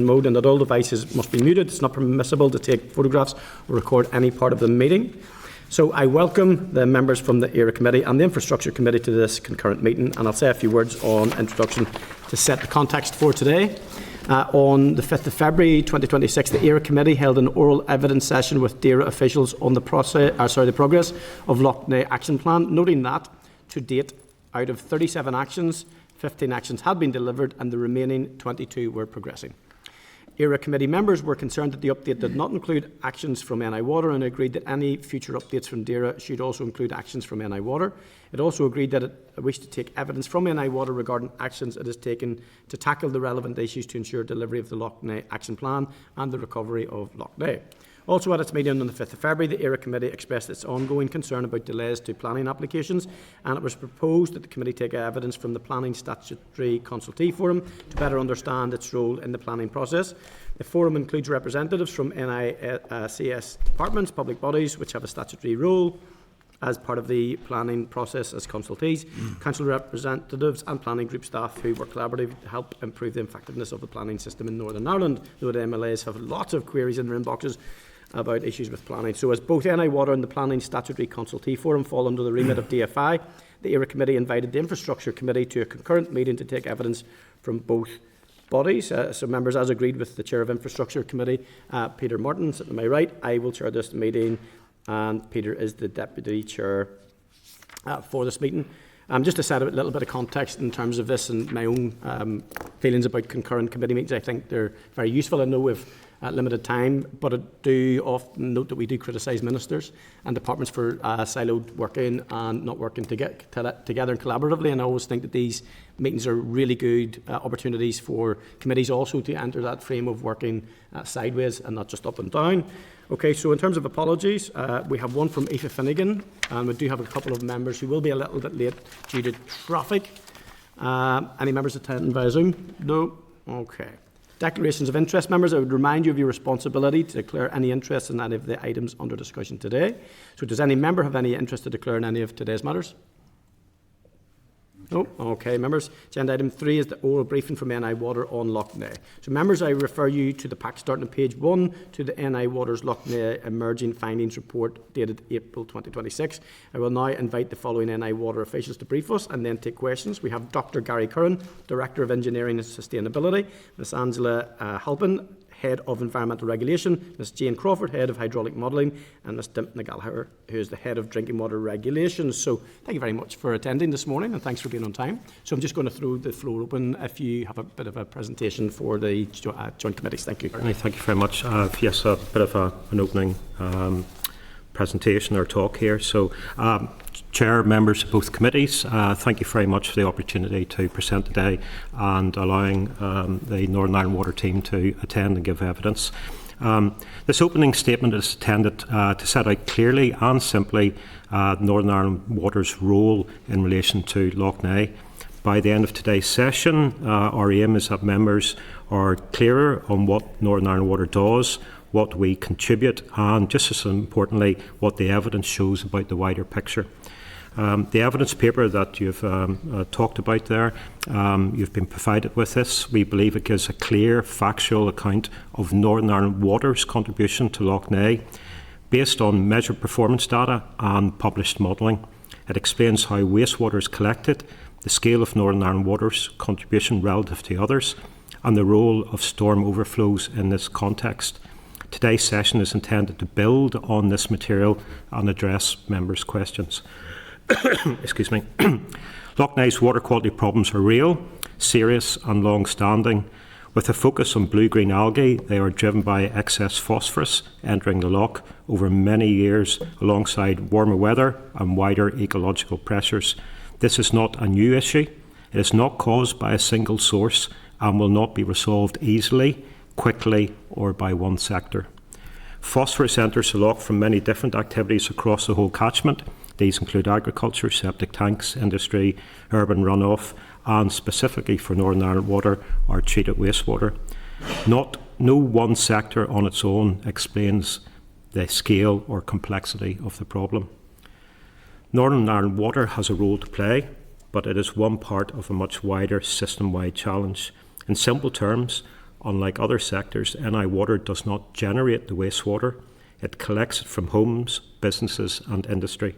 mode and that all devices must be muted. It's not permissible to take photographs or record any part of the meeting. So I welcome the members from the ERA Committee and the Infrastructure Committee to this concurrent meeting, and I'll say a few words on introduction to set the context for today. On the 5th of February 2026, the ERA Committee held an oral evidence session with DAERA officials on the progress of Lough Neagh Action Plan, noting that, to date, out of 37 actions, 15 actions had been delivered and the remaining 22 were progressing. ERA Committee members were concerned that the update did not include actions from NI Water and agreed that any future updates from DAERA should also include actions from NI Water. It also agreed that it wished to take evidence from NI Water regarding actions it has taken to tackle the relevant issues to ensure delivery of the Lough Neagh Action Plan and the recovery of Lough Neagh. Also at its meeting on the 5th of February, the ERA Committee expressed its ongoing concern about delays to planning applications, and it was proposed that the Committee take evidence from the Planning Statutory Consultee Forum to better understand its role in the planning process. The forum includes representatives from NICS departments, public bodies which have a statutory role as part of the planning process as consultees, council representatives and planning group staff who work collaboratively to help improve the effectiveness of the planning system in Northern Ireland, though the MLAs have lots of queries in their inboxes about issues with planning. So as both NI Water and the Planning Statutory Consultee Forum fall under the remit of DFI, the ERA Committee invited the Infrastructure Committee to a concurrent meeting to take evidence from both bodies. So members, as agreed with the Chair of Infrastructure Committee, Peter Martin, sitting to my right, I will chair this meeting and Peter is the Deputy Chair for this meeting. Just to set a little bit of context in terms of this and my own feelings about concurrent committee meetings, I think they're very useful. I know we've limited time, but I do often note that we do criticise ministers and departments for siloed working and not working together and collaboratively, and I always think that these meetings are really good opportunities for committees also to enter that frame of working sideways and not just up and down. Okay, so in terms of apologies, we have one from Aoife Finnegan, and we do have a couple of members who will be a little bit late due to traffic. Any members attending via Zoom? No? Okay. Declarations of interest, members, I would remind you of your responsibility to declare any interest in any of the items under discussion today. So does any member have any interest to declare in any of today's matters? No? Okay, members. Agenda item 3 is the oral briefing from NI Water on Lough Neagh. So members, I refer you to the pack starting on page 1 to the NI Water's Lough Neagh Emerging Findings Report dated April 2026. I will now invite the following NI Water officials to brief us and then take questions. We have Dr. Gary Curran, Director of Engineering and Sustainability, Ms. Angela Halpin, Head of Environmental Regulation, Ms. Jane Crawford, Head of Hydraulic Modelling, and Ms. Dimp Gallagher, who is the Head of Drinking Water Regulations. So thank you very much for attending this morning and thanks for being on time. So I'm just going to throw the floor open if you have a bit of a presentation for the joint committees. Thank you. Certainly, thank you very much. Yes, a bit of an opening presentation or talk here. So, Chair, members of both committees, thank you very much for the opportunity to present today and allowing the Northern Ireland Water team to attend and give evidence. This opening statement is intended to set out clearly and simply Northern Ireland Water's role in relation to Lough Neagh. By the end of today's session, our aim is that members are clearer on what Northern Ireland Water does, what we contribute, and just as importantly, what the evidence shows about the wider picture. The evidence paper that you've talked about there, you've been provided with this. We believe it gives a clear, factual account of Northern Ireland Water's contribution to Lough Neagh, based on measured performance data and published modelling. It explains how wastewater is collected, the scale of Northern Ireland Water's contribution relative to others, and the role of storm overflows in this context. Today's session is intended to build on this material and address members' questions. Excuse me. Lough Neagh's water quality problems are real, serious and long-standing. With a focus on blue-green algae, they are driven by excess phosphorus entering the loch over many years alongside warmer weather and wider ecological pressures. This is not a new issue. It is not caused by a single source and will not be resolved easily, quickly or by one sector. Phosphorus enters the loch from many different activities across the whole catchment. These include agriculture, septic tanks, industry, urban runoff, and specifically for Northern Ireland Water, our treated wastewater. No one sector on its own explains the scale or complexity of the problem. Northern Ireland Water has a role to play, but it is one part of a much wider system-wide challenge. In simple terms, Unlike other sectors, NI Water does not generate the wastewater. It collects it from homes, businesses and industry.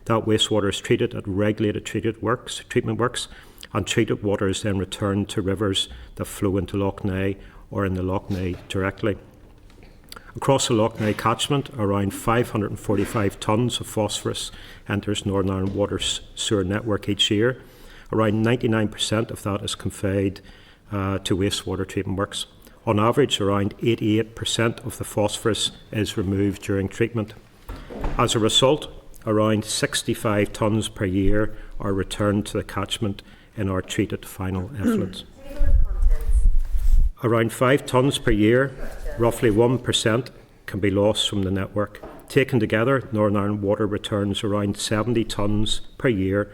That wastewater is treated at regulated treatment works, and treated water is then returned to rivers that flow into Lough Neagh or in the Lough Neagh directly. Across the Lough Neagh catchment, around 545 tonnes of phosphorus enters Northern Ireland Water's sewer network each year. Around 99% of that is conveyed to wastewater treatment works. On average, around 88% of the phosphorus is removed during treatment. As a result, around 65 tonnes per year are returned to the catchment in our treated final effluents. Around 5 tonnes per year, roughly 1%, can be lost from the network. Taken together, Northern Ireland Water returns around 70 tonnes per year,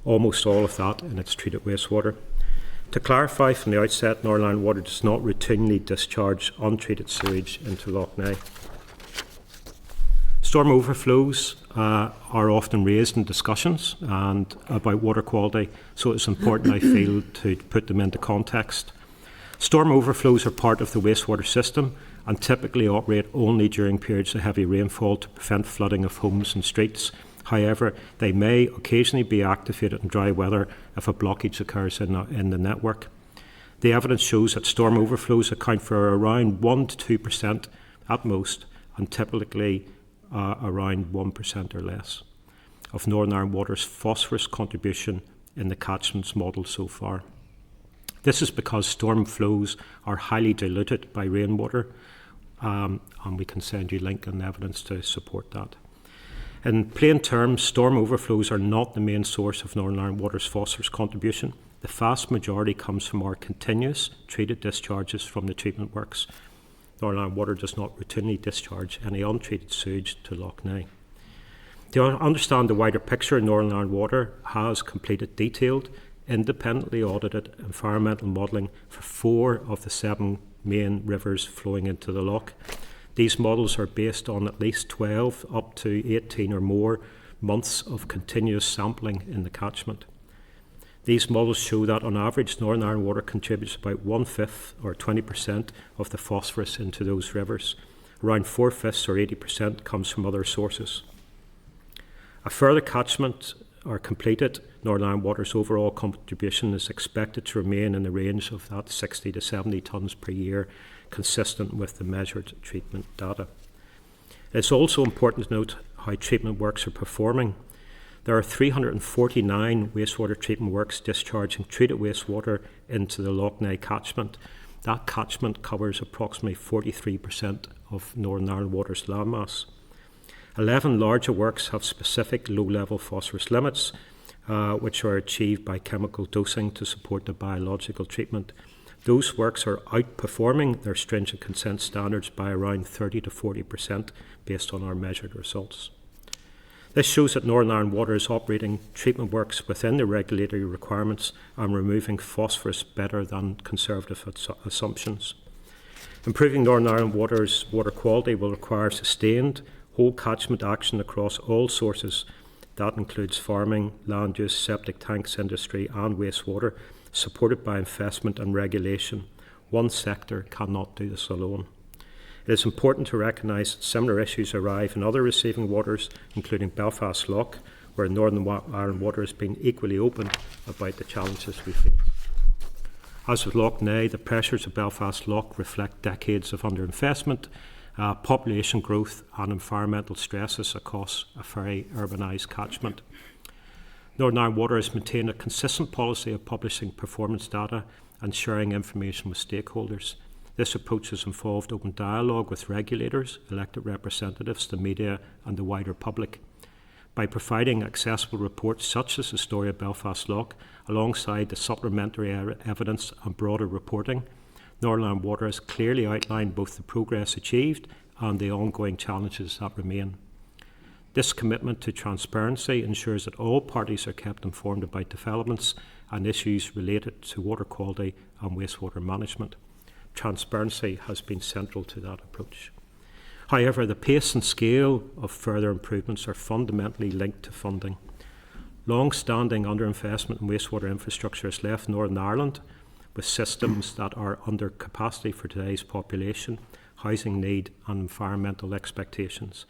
almost all of that in its treated wastewater. To clarify from the outset, Northern Ireland Water does not routinely discharge untreated sewage into Lough Neagh. Storm overflows are often raised in discussions and about water quality, so it's important, I feel, to put them into context. Storm overflows are part of the wastewater system and typically operate only during periods of heavy rainfall to prevent flooding of homes and streets. However, they may occasionally be activated in dry weather if a blockage occurs in the network. The evidence shows that storm overflows account for around 1 to 2% at most, and typically around 1% or less of Northern Ireland Water's phosphorus contribution in the catchments model so far. This is because storm flows are highly diluted by rainwater, and we can send you link and evidence to support that. In plain terms, storm overflows are not the main source of Northern Ireland Water's phosphorus contribution. The vast majority comes from our continuous treated discharges from the treatment works. Northern Ireland Water does not routinely discharge any untreated sewage to Lough Neagh. To understand the wider picture, Northern Ireland Water has completed detailed, independently audited environmental modelling for 4 of the 7 main rivers flowing into the loch. These models are based on at least 12 up to 18 or more months of continuous sampling in the catchment. These models show that on average Northern Ireland Water contributes about 1/5 or 20% of the phosphorus into those rivers. Around 4/5 or 80% comes from other sources. A further catchment are completed, Northern Ireland Water's overall contribution is expected to remain in the range of that 60 to 70 tonnes per year, consistent with the measured treatment data. It's also important to note how treatment works are performing. There are 349 wastewater treatment works discharging treated wastewater into the Lough Neagh catchment. That catchment covers approximately 43% of Northern Ireland Water's landmass. 11 larger works have specific low-level phosphorus limits, which are achieved by chemical dosing to support the biological treatment. Those works are outperforming their stringent consent standards by around 30 to 40% based on our measured results. This shows that Northern Ireland Water is operating treatment works within the regulatory requirements and removing phosphorus better than conservative assumptions. Improving Northern Ireland Water's water quality will require sustained whole catchment action across all sources. That includes farming, land use, septic tanks, industry and wastewater, supported by investment and regulation. One sector cannot do this alone. It is important to recognise that similar issues arise in other receiving waters, including Belfast Lough, where Northern Ireland Water has been equally open about the challenges we face. As with Lough Neagh, the pressures of Belfast Lough reflect decades of underinvestment, population growth and environmental stresses across a very urbanised catchment. Northern Ireland Water has maintained a consistent policy of publishing performance data and sharing information with stakeholders. This approach has involved open dialogue with regulators, elected representatives, the media and the wider public. By providing accessible reports such as the story of Belfast Lough, alongside the supplementary evidence and broader reporting, Northern Ireland Water has clearly outlined both the progress achieved and the ongoing challenges that remain. This commitment to transparency ensures that all parties are kept informed about developments and issues related to water quality and wastewater management. Transparency has been central to that approach. However, the pace and scale of further improvements are fundamentally linked to funding. Long-standing underinvestment in wastewater infrastructure has left Northern Ireland with systems that are under capacity for today's population, housing need and environmental expectations.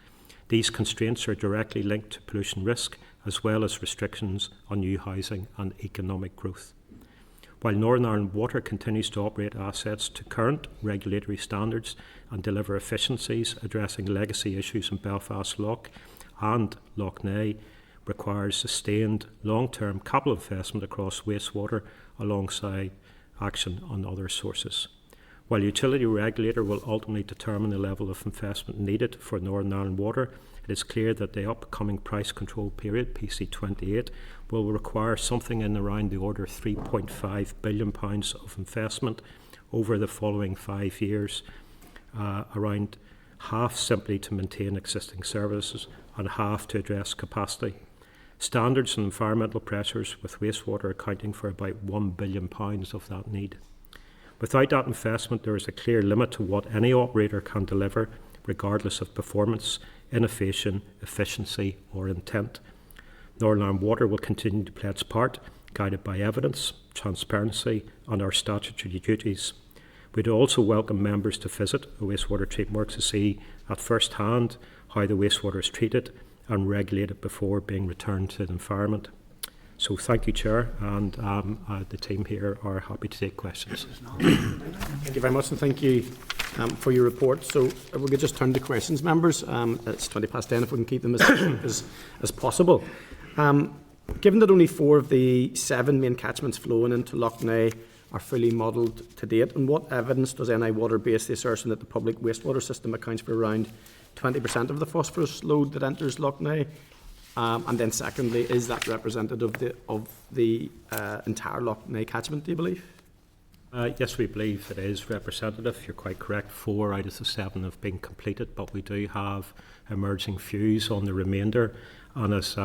These constraints are directly linked to pollution risk as well as restrictions on new housing and economic growth. While Northern Ireland Water continues to operate assets to current regulatory standards and deliver efficiencies addressing legacy issues in Belfast Lough and Lough Neagh, requires sustained long-term capital investment across wastewater alongside action on other sources. While the utility regulator will ultimately determine the level of investment needed for Northern Ireland Water, it is clear that the upcoming price control period, PC28, will require something in around the order of £3.5 billion of investment over the following 5 years, around half simply to maintain existing services and half to address capacity. Standards and environmental pressures with wastewater accounting for about £1 billion of that need. Without that investment, there is a clear limit to what any operator can deliver, regardless of performance, innovation, efficiency or intent. Northern Ireland Water will continue to play its part, guided by evidence, transparency and our statutory duties. We'd also welcome members to visit a wastewater treatment works to see at first hand how the wastewater is treated and regulated before being returned to the environment. So thank you, Chair, and the team here are happy to take questions. Thank you very much, and thank you for your report. So if we could just turn to questions, members. It's 10:20, if we can keep them as possible. Given that only 4 of the 7 main catchments flowing into Lough Neagh are fully modelled to date, on what evidence does NI Water base the assertion that the public wastewater system accounts for around 20% of the phosphorus load that enters Lough Neagh? And then secondly, is that representative of the entire Lough Neagh catchment, do you believe? Yes, we believe it is representative. You're quite correct. 4 out of the 7 have been completed, but we do have emerging views on the remainder. And as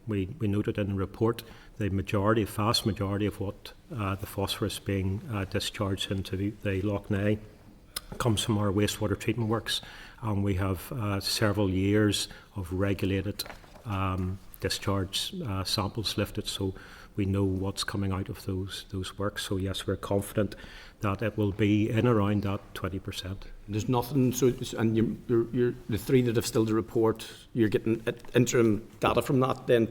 we noted in the report, the vast majority of what the phosphorus being discharged into the Lough Neagh comes from our wastewater treatment works. And we have several years of regulated discharge samples lifted, so we know what's coming out of those works. So yes, we're confident that it will be in around that 20%. There's nothing. So, and you're the 3 that have still to report. You're getting interim data from that, then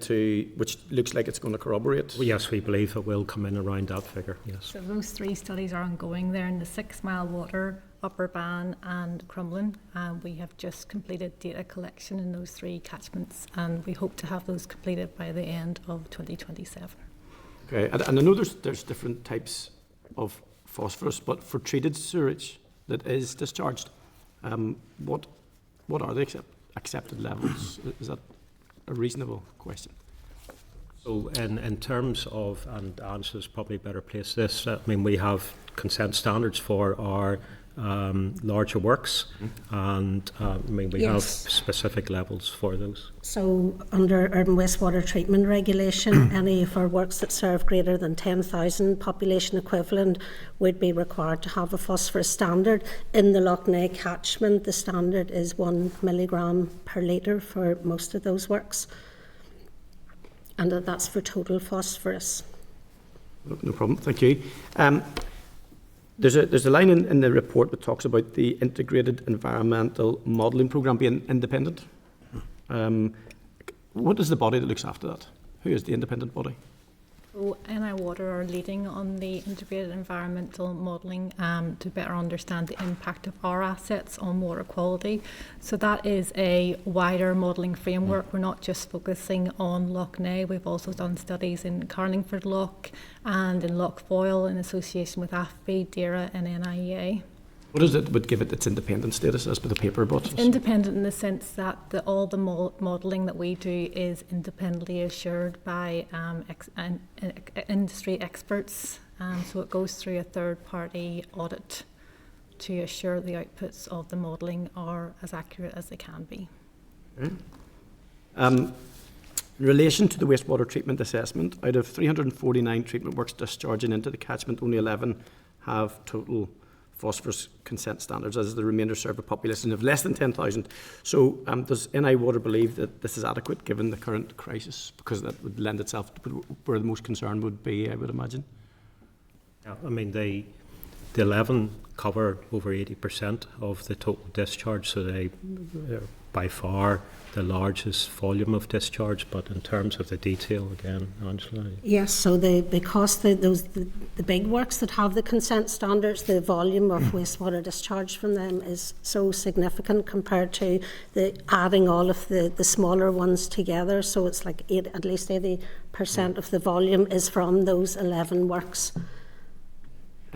which looks like it's going to corroborate. Well, yes, we believe it will come in around that figure. Yes. So those 3 studies are ongoing. They're in the 6 Mile Water, Upper Ban and Crumlin. We have just completed data collection in those 3 catchments, and we hope to have those completed by the end of 2027. Okay, and I know there's different types of phosphorus, but for treated sewage that is discharged, what are the accepted levels? Is that a reasonable question? So in terms of, and Ange is probably better placed this, I mean, we have consent standards for our larger works, and I mean, we have specific levels for those. So under urban wastewater treatment regulation, any of our works that serve greater than 10,000 population equivalent would be required to have a phosphorus standard. In the Lough Neagh catchment, the standard is 1 milligram per litre for most of those works, and that's for total phosphorus. No problem, thank you. There's a line in the report that talks about the integrated environmental modelling programme being independent. What is the body that looks after that? Who is the independent body? So NI Water are leading on the integrated environmental modelling to better understand the impact of our assets on water quality. So that is a wider modelling framework. We're not just focusing on Lough Neagh. We've also done studies in Carlingford Lough and in Lough Foyle in association with AFBI, DERA and NIEA. What is it would give it its independent status as per the paper? But independent in the sense that all the modelling that we do is independently assured by industry experts. So it goes through a third-party audit to assure the outputs of the modelling are as accurate as they can be. Okay. In relation to the wastewater treatment assessment, out of 349 treatment works discharging into the catchment, only 11 have total phosphorus consent standards, as the remainder serve a population of less than 10,000. So does NI Water believe that this is adequate given the current crisis? Because that would lend itself to where the most concern would be, I would imagine. I mean, the 11 cover over 80% of the total discharge, so they're by far the largest volume of discharge. But in terms of the detail, again, Angela. Yes, so because the big works that have the consent standards, the volume of wastewater discharge from them is so significant compared to the adding all of the smaller ones together. So it's like at least 80% of the volume is from those 11 works.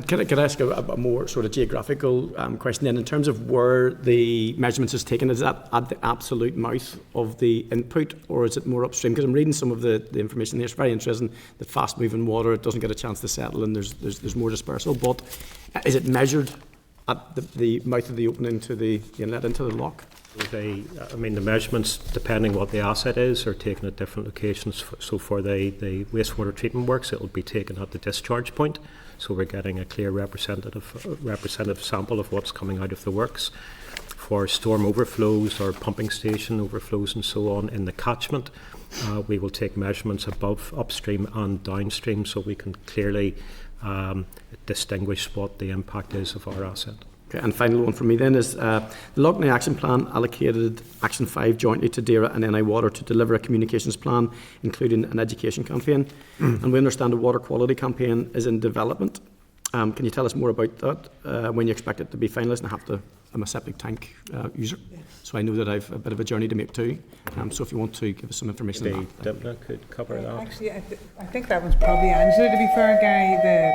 Can I ask a more sort of geographical question then? In terms of where the measurements is taken, is that at the absolute mouth of the input, or is it more upstream? Because I'm reading some of the information there. It's very interesting that fast-moving water, it doesn't get a chance to settle and there's more dispersal. But is it measured at the mouth of the opening to the inlet into the lock? I mean, the measurements, depending what the asset is, are taken at different locations. So for the wastewater treatment works, it will be taken at the discharge point. So we're getting a clear representative sample of what's coming out of the works. For storm overflows or pumping station overflows and so on in the catchment, we will take measurements above upstream and downstream so we can clearly distinguish what the impact is of our asset. Okay, and final one from me then is the Loughney Action Plan allocated Action 5 jointly to DAERA and NI Water to deliver a communications plan, including an education campaign. And we understand a water quality campaign is in development. Can you tell us more about that, when you expect it to be finalised? And I'm a septic tank user, so I know that I've a bit of a journey to make too. So if you want to give us some information on that. Dipna could cover that. Actually, I think that was probably Angela, to be fair, Gary, the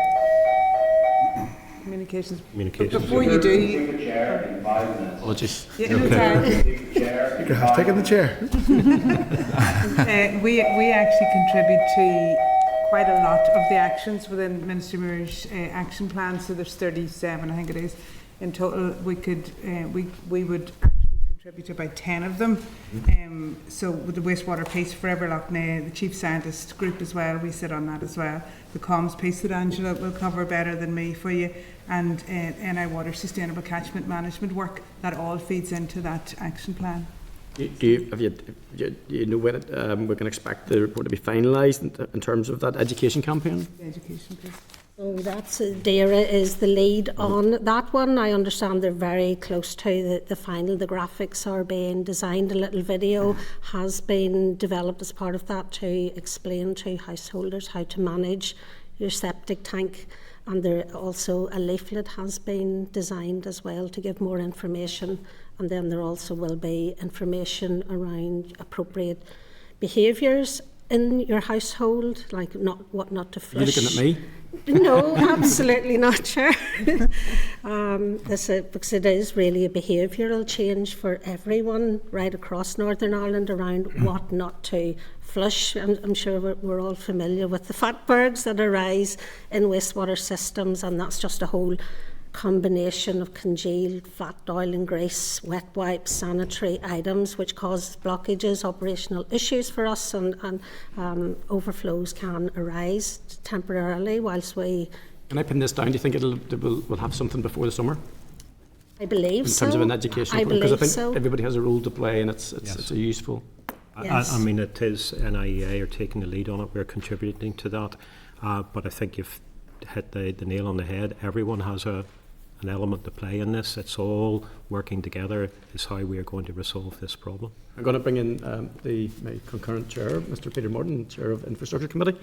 communications. Before you do... Apologies. Yeah, no, it's You have taken the chair. we actually contribute to quite a lot of the actions within Minister Muir's action plan. So there's 37, I think it is, in total. We would actually contribute to about 10 of them. So with the wastewater piece, Forever Loughney, the Chief Scientist group as well, we sit on that as well. The comms piece that Angela will cover better than me for you, and NI Water Sustainable Catchment Management work, that all feeds into that action plan. Do you know when we can expect the report to be finalised in terms of that education campaign? The education piece. So that's DAERA is the lead on that one. I understand they're very close to the final. The graphics are being designed. A little video has been developed as part of that to explain to householders how to manage your septic tank. And there also a leaflet has been designed as well to give more information. And then there also will be information around appropriate behaviours in your household, like what not to flush. Are you looking at me? No, absolutely not, Chair. Because it is really a behavioural change for everyone right across Northern Ireland around what not to flush. I'm sure we're all familiar with the fatbergs that arise in wastewater systems, and that's just a whole combination of congealed fat oil and grease, wet wipes, sanitary items which cause blockages, operational issues for us, and overflows can arise temporarily whilst we... Can I pin this down? Do you think we'll have something before the summer? I believe so. In terms of an education, because I think everybody has a role to play, and it's a useful... Yes. I mean, it is NIEA are taking the lead on it. We're contributing to that. But I think you've hit the nail on the head. Everyone has an element to play in this. It's all working together is how we are going to resolve this problem. I'm going to bring in my concurrent chair, Mr. Peter Morton, Chair of Infrastructure Committee.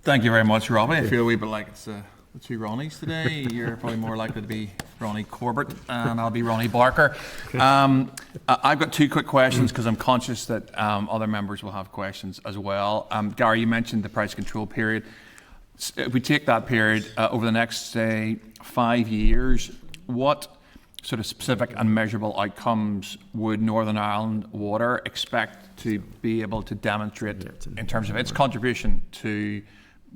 Thank you very much, Robbie. I feel a wee bit like it's the two Ronnies today. You're probably more likely to be Ronnie Corbett, and I'll be Ronnie Barker. I've got two quick questions because I'm conscious that other members will have questions as well. Gary, you mentioned the price control period. If we take that period over the next, say, 5 years, what sort of specific and measurable outcomes would Northern Ireland Water expect to be able to demonstrate in terms of its contribution to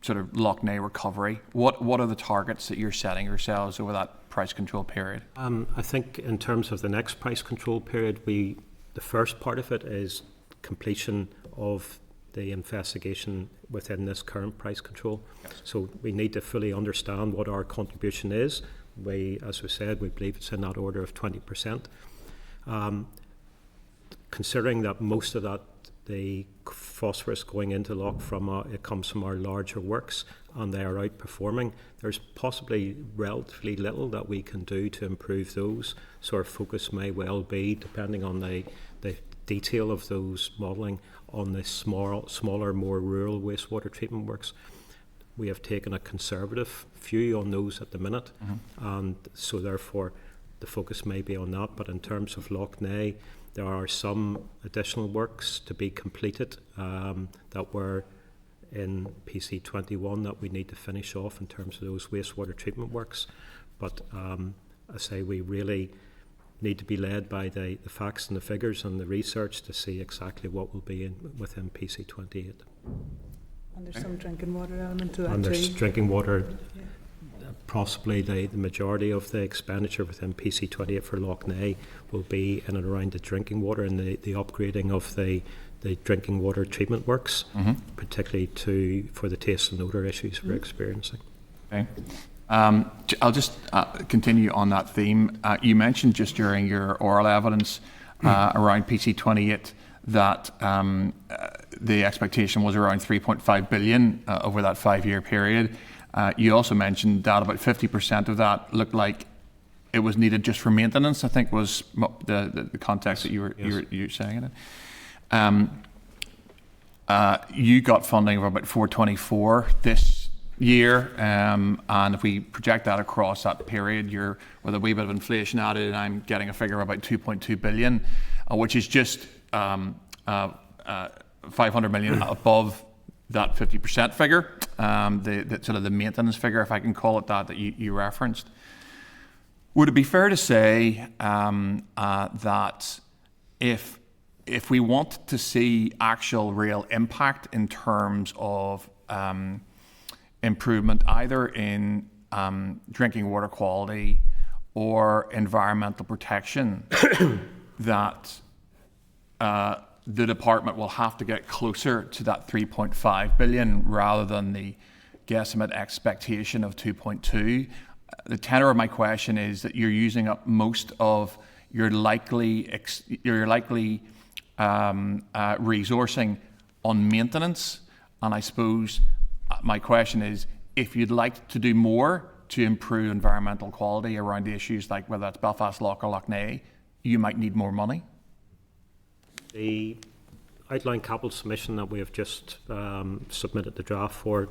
sort of Loughney recovery? What are the targets that you're setting yourselves over that price control period? I think in terms of the next price control period, the first part of it is completion of the investigation within this current price control. Yes. So we need to fully understand what our contribution is. As we said, we believe it's in that order of 20%. Considering that most of that, the phosphorus going into Loch it comes from our larger works, and they are outperforming. There's possibly relatively little that we can do to improve those, so our focus may well be, depending on the detail of those modelling, on the smaller, more rural wastewater treatment works. We have taken a conservative view on those at the minute, and so therefore the focus may be on that. But in terms of Loch Ness, there are some additional works to be completed that were in PC21 that we need to finish off in terms of those wastewater treatment works. But I say we really need to be led by the facts and the figures and the research to see exactly what will be within PC28. And there's some drinking water element to that And there's too. drinking water. Possibly the majority of the expenditure within PC28 for Loch Ness will be in and around the drinking water and the upgrading of the drinking water treatment works, particularly for the taste and odour issues we're experiencing. Okay. I'll just continue on that theme. You mentioned just during your oral evidence around PC28 that the expectation was around 3.5 billion over that 5-year period. You also mentioned that about 50% of that looked like it was needed just for maintenance, I think was the context that you were saying it in. You got funding of about 424 this year, and if we project that across that period, you're with a wee bit of inflation added, and I'm getting a figure of about 2.2 billion, which is just 500 million above that 50% figure, the sort of the maintenance figure, if I can call it that you referenced. Would it be fair to say that if we want to see actual real impact in terms of improvement either in drinking water quality or environmental protection, that the department will have to get closer to that 3.5 billion rather than the guesstimate expectation of 2.2. The tenor of my question is that you're using up most of your likely resourcing on maintenance, and I suppose my question is, if you'd like to do more to improve environmental quality around the issues like whether that's Belfast Lough or Loch Ness, you might need more money. The outline capital submission that we have just submitted the draft for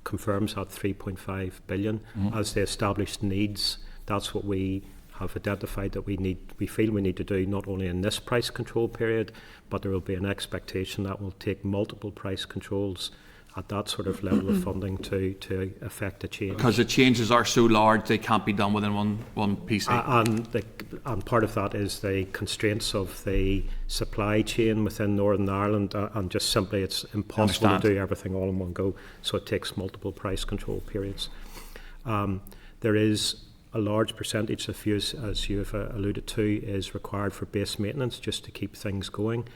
confirms that 3.5 billion as the established needs. That's what we have identified that we feel we need to do not only in this price control period, but there will be an expectation that will take multiple price controls at that sort of level of funding to affect the change. Because the changes are so large, they can't be done within one PC. And part of that is the constraints of the supply chain within Northern Ireland, and just simply it's impossible to do everything all in one go, so it takes multiple price control periods. There is a large percentage, as you have alluded to, is required for base maintenance just to keep things going.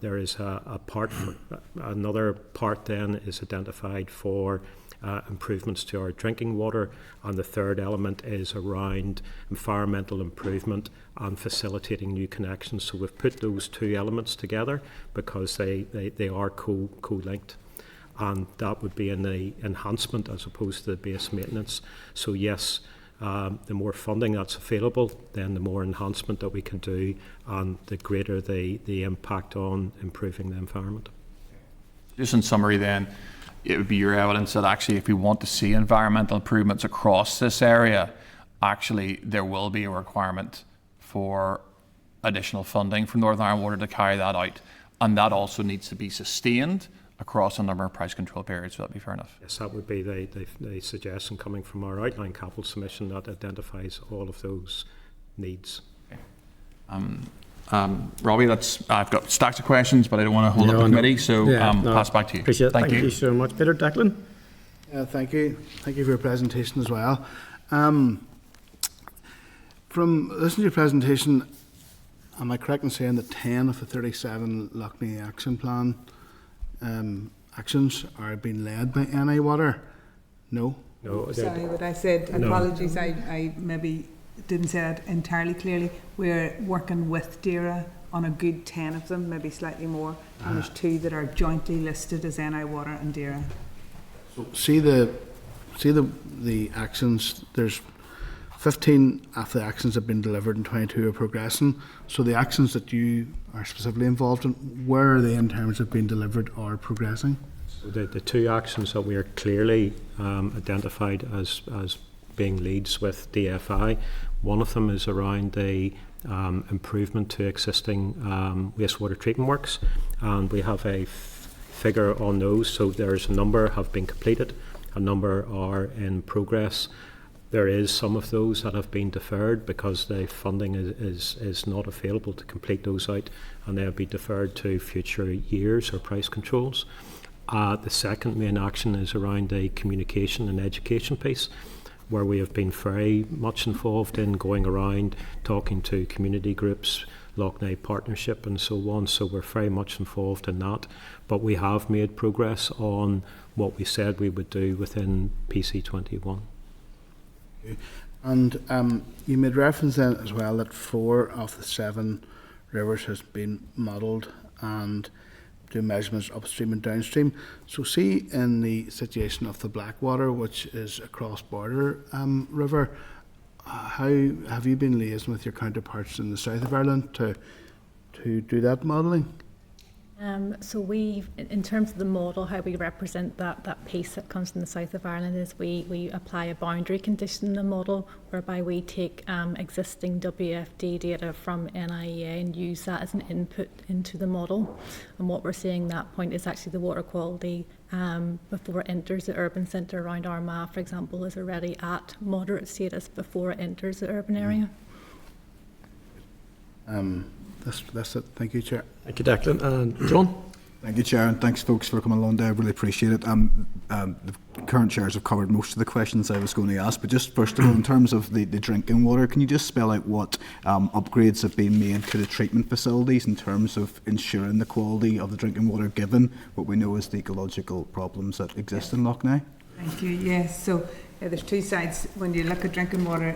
There is another part then is identified for improvements to our drinking water, and the third element is around environmental improvement and facilitating new connections. So we've put those two elements together because they are co-linked, and that would be in the enhancement as opposed to the base maintenance. So yes, the more funding that's available, then the more enhancement that we can do, and the greater the impact on improving the environment. Just in summary then, it would be your evidence that actually if we want to see environmental improvements across this area, actually there will be a requirement for additional funding from Northern Ireland Water to carry that out, and that also needs to be sustained across a number of price control periods. Would that be fair enough? Yes, that would be the suggestion coming from our outline capital submission that identifies all of those needs. Okay. Robbie, I've got stacks of questions, but I don't want to hold up the committee, so pass back to you. Appreciate it. Thank you so much. Peter, Declan? Thank you. Thank you for your presentation as well. From listening to your presentation, am I correct in saying that 10 of the 37 Loch Ness Action Plan actions are being led by NI Water? No? No. Sorry, what I said, apologies, I maybe didn't say that entirely clearly. We're working with DERA on a good 10 of them, maybe slightly more, and there's 2 that are jointly listed as NI Water and DAERA. So see the actions, there's 15 of the actions have been delivered and 22 are progressing. So the actions that you are specifically involved in, where are they in terms of being delivered or progressing? So the 2 actions that we are clearly identified as being leads with DFI, one of them is around the improvement to existing wastewater treatment works, and we have a figure on those. So there's a number have been completed, a number are in progress. There is some of those that have been deferred because the funding is not available to complete those out, and they'll be deferred to future years or price controls. The second main action is around the communication and education piece, where we have been very much involved in going around talking to community groups, Loughney Partnership and so on. So we're very much involved in that. But we have made progress on what we said we would do within PC21. And you made reference then as well that 4 of the 7 rivers has been modelled and do measurements upstream and downstream. So see in the situation of the Blackwater, which is a cross-border river, how have you been liaising with your counterparts in the south of Ireland to do that modelling? So we, in terms of the model, how we represent that piece that comes from the south of Ireland is we apply a boundary condition in the model, whereby we take existing WFD data from NIEA and use that as an input into the model. And what we're seeing at that point is actually the water quality before it enters the urban centre around Armagh, for example, is already at moderate status before it enters the urban area. That's it. Thank you, Chair. Thank you, Declan. And John? Thank you, Chair, and thanks, folks, for coming along today. I really appreciate it. The current chairs have covered most of the questions I was going to ask, but just first of all, in terms of the drinking water, can you just spell out what upgrades have been made to the treatment facilities in terms of ensuring the quality of the drinking water, given what we know as the ecological problems that exist in Loughney? Thank you. Yes, so there's 2 sides. When you look at drinking water,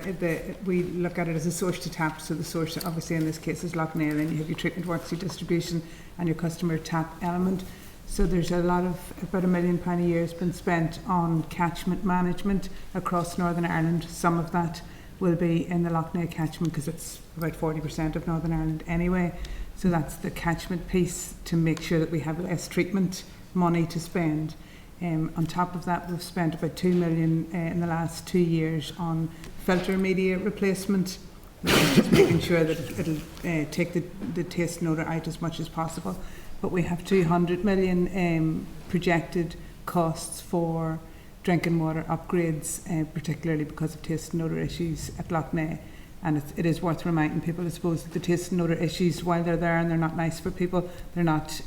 we look at it as a source to tap. So the source, obviously in this case, is Loughney, and then you have your treatment works, your distribution, and your customer tap element. So there's about £1 million a year has been spent on catchment management across Northern Ireland. Some of that will be in the Loughney catchment because it's about 40% of Northern Ireland anyway. So that's the catchment piece, to make sure that we have less treatment money to spend. On top of that, we've spent about £2 million in the last 2 years on filter media replacement, which is just making sure that it'll take the taste and odour out as much as possible. But we have £200 million projected costs for drinking water upgrades, particularly because of taste and odour issues at Loughney. And it is worth reminding people, I suppose, that the taste and odour issues, while they're there and they're not nice for people, they're not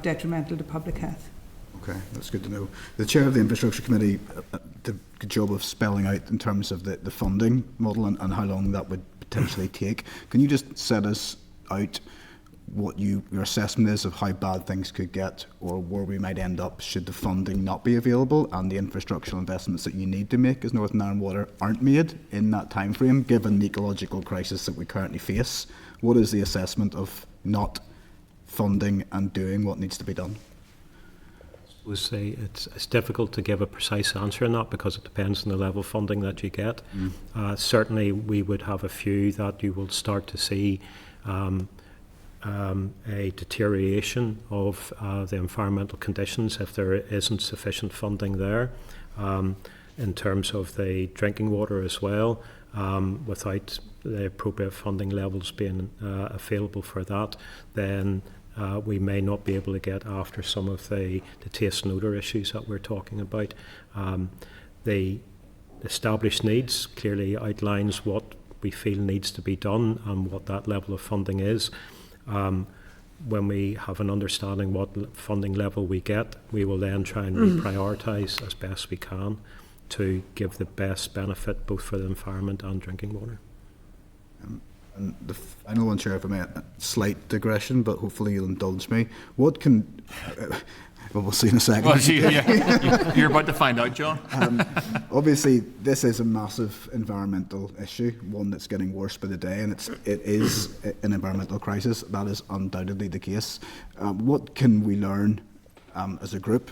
detrimental to public health. Okay, that's good to know. The Chair of the Infrastructure Committee did a good job of spelling out in terms of the funding model and how long that would potentially take. Can you just set us out what your assessment is of how bad things could get, or where we might end up should the funding not be available and the infrastructural investments that you need to make as Northern Ireland Water aren't made in that time frame, given the ecological crisis that we currently face? What is the assessment of not funding and doing what needs to be done? Would say it's difficult to give a precise answer on that because it depends on the level of funding that you get. Certainly we would have a few that you will start to see a deterioration of the environmental conditions if there isn't sufficient funding there. In terms of the drinking water as well, without the appropriate funding levels being available for that, then we may not be able to get after some of the taste and odour issues that we're talking about. The established needs clearly outlines what we feel needs to be done and what that level of funding is. When we have an understanding what funding level we get, we will then try and reprioritise as best we can to give the best benefit both for the environment and drinking water. And I know, Chair, if I may, a slight digression, but hopefully you'll indulge me. What can... well, we'll see in a second. Well, you're about to find out, John. Obviously, this is a massive environmental issue, one that's getting worse by the day, and it is an environmental crisis. That is undoubtedly the case. What can we learn as a group,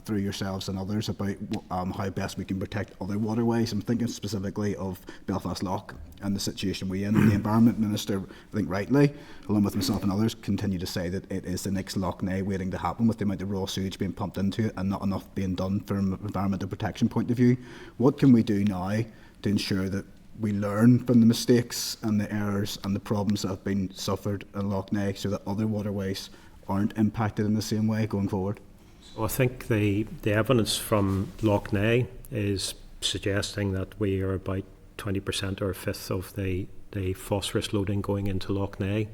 through yourselves and others, about how best we can protect other waterways? I'm thinking specifically of Belfast Lough and the situation we're in. The Environment Minister, I think rightly, along with myself and others, continue to say that it is the next Lough Neagh waiting to happen, with the amount of raw sewage being pumped into it and not enough being done from an environmental protection point of view. What can we do now to ensure that we learn from the mistakes and the errors and the problems that have been suffered in Lough Neagh, so that other waterways aren't impacted in the same way going forward? So I think the evidence from Lough Neagh is suggesting that we are about 20% or a fifth of the phosphorus loading going into Lough Neagh.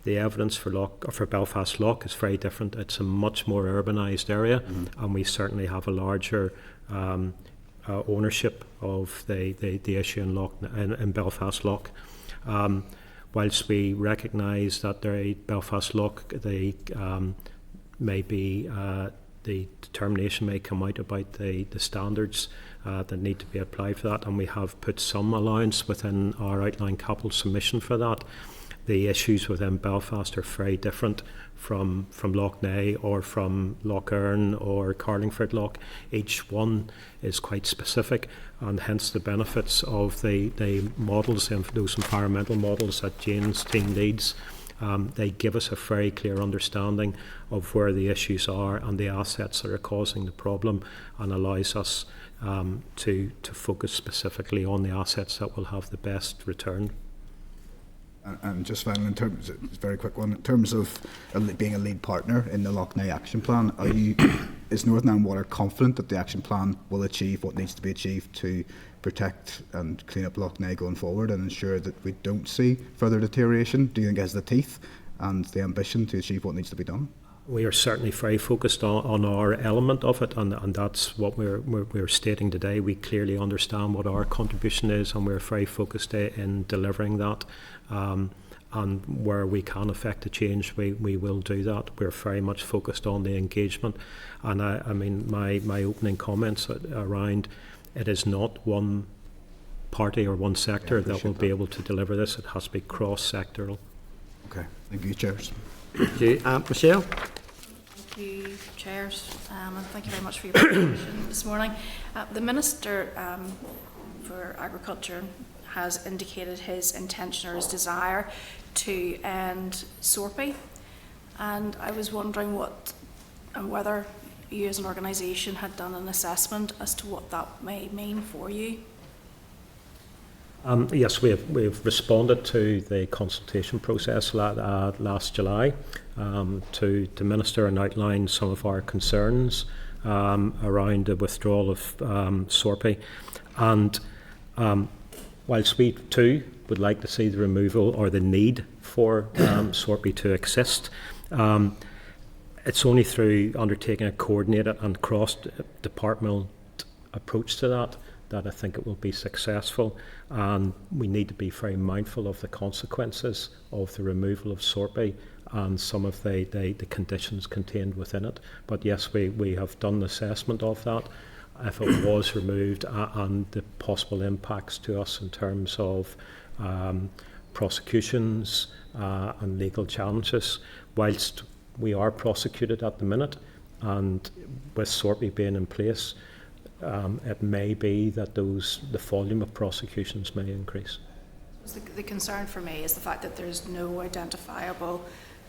The evidence for Belfast Lough is very different. It's a much more urbanised area, and we certainly have a larger ownership of the issue in Belfast Lough. Whilst we recognise that Belfast Lough, maybe the determination may come out about the standards that need to be applied for that, and we have put some allowance within our outline capital submission for that. The issues within Belfast are very different from Lough Neagh or from Lough Erne or Carlingford Lough. Each one is quite specific, and hence the benefits of the models, those environmental models that Jane's team leads. They give us a very clear understanding of where the issues are and the assets that are causing the problem, and allows us to focus specifically on the assets that will have the best return. And just finally, in terms, it's a very quick one, in terms of being a lead partner in the Lough Neagh Action Plan, is Northern Ireland Water confident that the action plan will achieve what needs to be achieved to protect and clean up Lough Neagh going forward and ensure that we don't see further deterioration? Do you think it has the teeth and the ambition to achieve what needs to be done? We are certainly very focused on our element of it, and that's what we're stating today. We clearly understand what our contribution is, and we're very focused in delivering that. And where we can affect a change, we will do that. We're very much focused on the engagement. And I mean, my opening comments around, it is not one party or one sector that will be able to deliver this. It has to be cross-sectoral. Okay, thank you, Chairs. Thank you. Michelle? Thank you, Chairs, and thank you very much for your presentation this morning. The Minister for Agriculture has indicated his intention or his desire to end SORPI, and I was wondering what and whether you as an organisation had done an assessment as to what that may mean for you. Yes, we've responded to the consultation process last July to Minister and outlined some of our concerns around the withdrawal of SORPI. And whilst we too would like to see the removal or the need for SORPI to exist, it's only through undertaking a coordinated and cross-departmental approach to that I think it will be successful. And we need to be very mindful of the consequences of the removal of SORPI and some of the conditions contained within it. But yes, we have done an assessment of that, if it was removed, and the possible impacts to us in terms of prosecutions and legal challenges. Whilst we are prosecuted at the minute, and with SORPI being in place, it may be that the volume of prosecutions may increase. The concern for me is the fact that there's no identifiable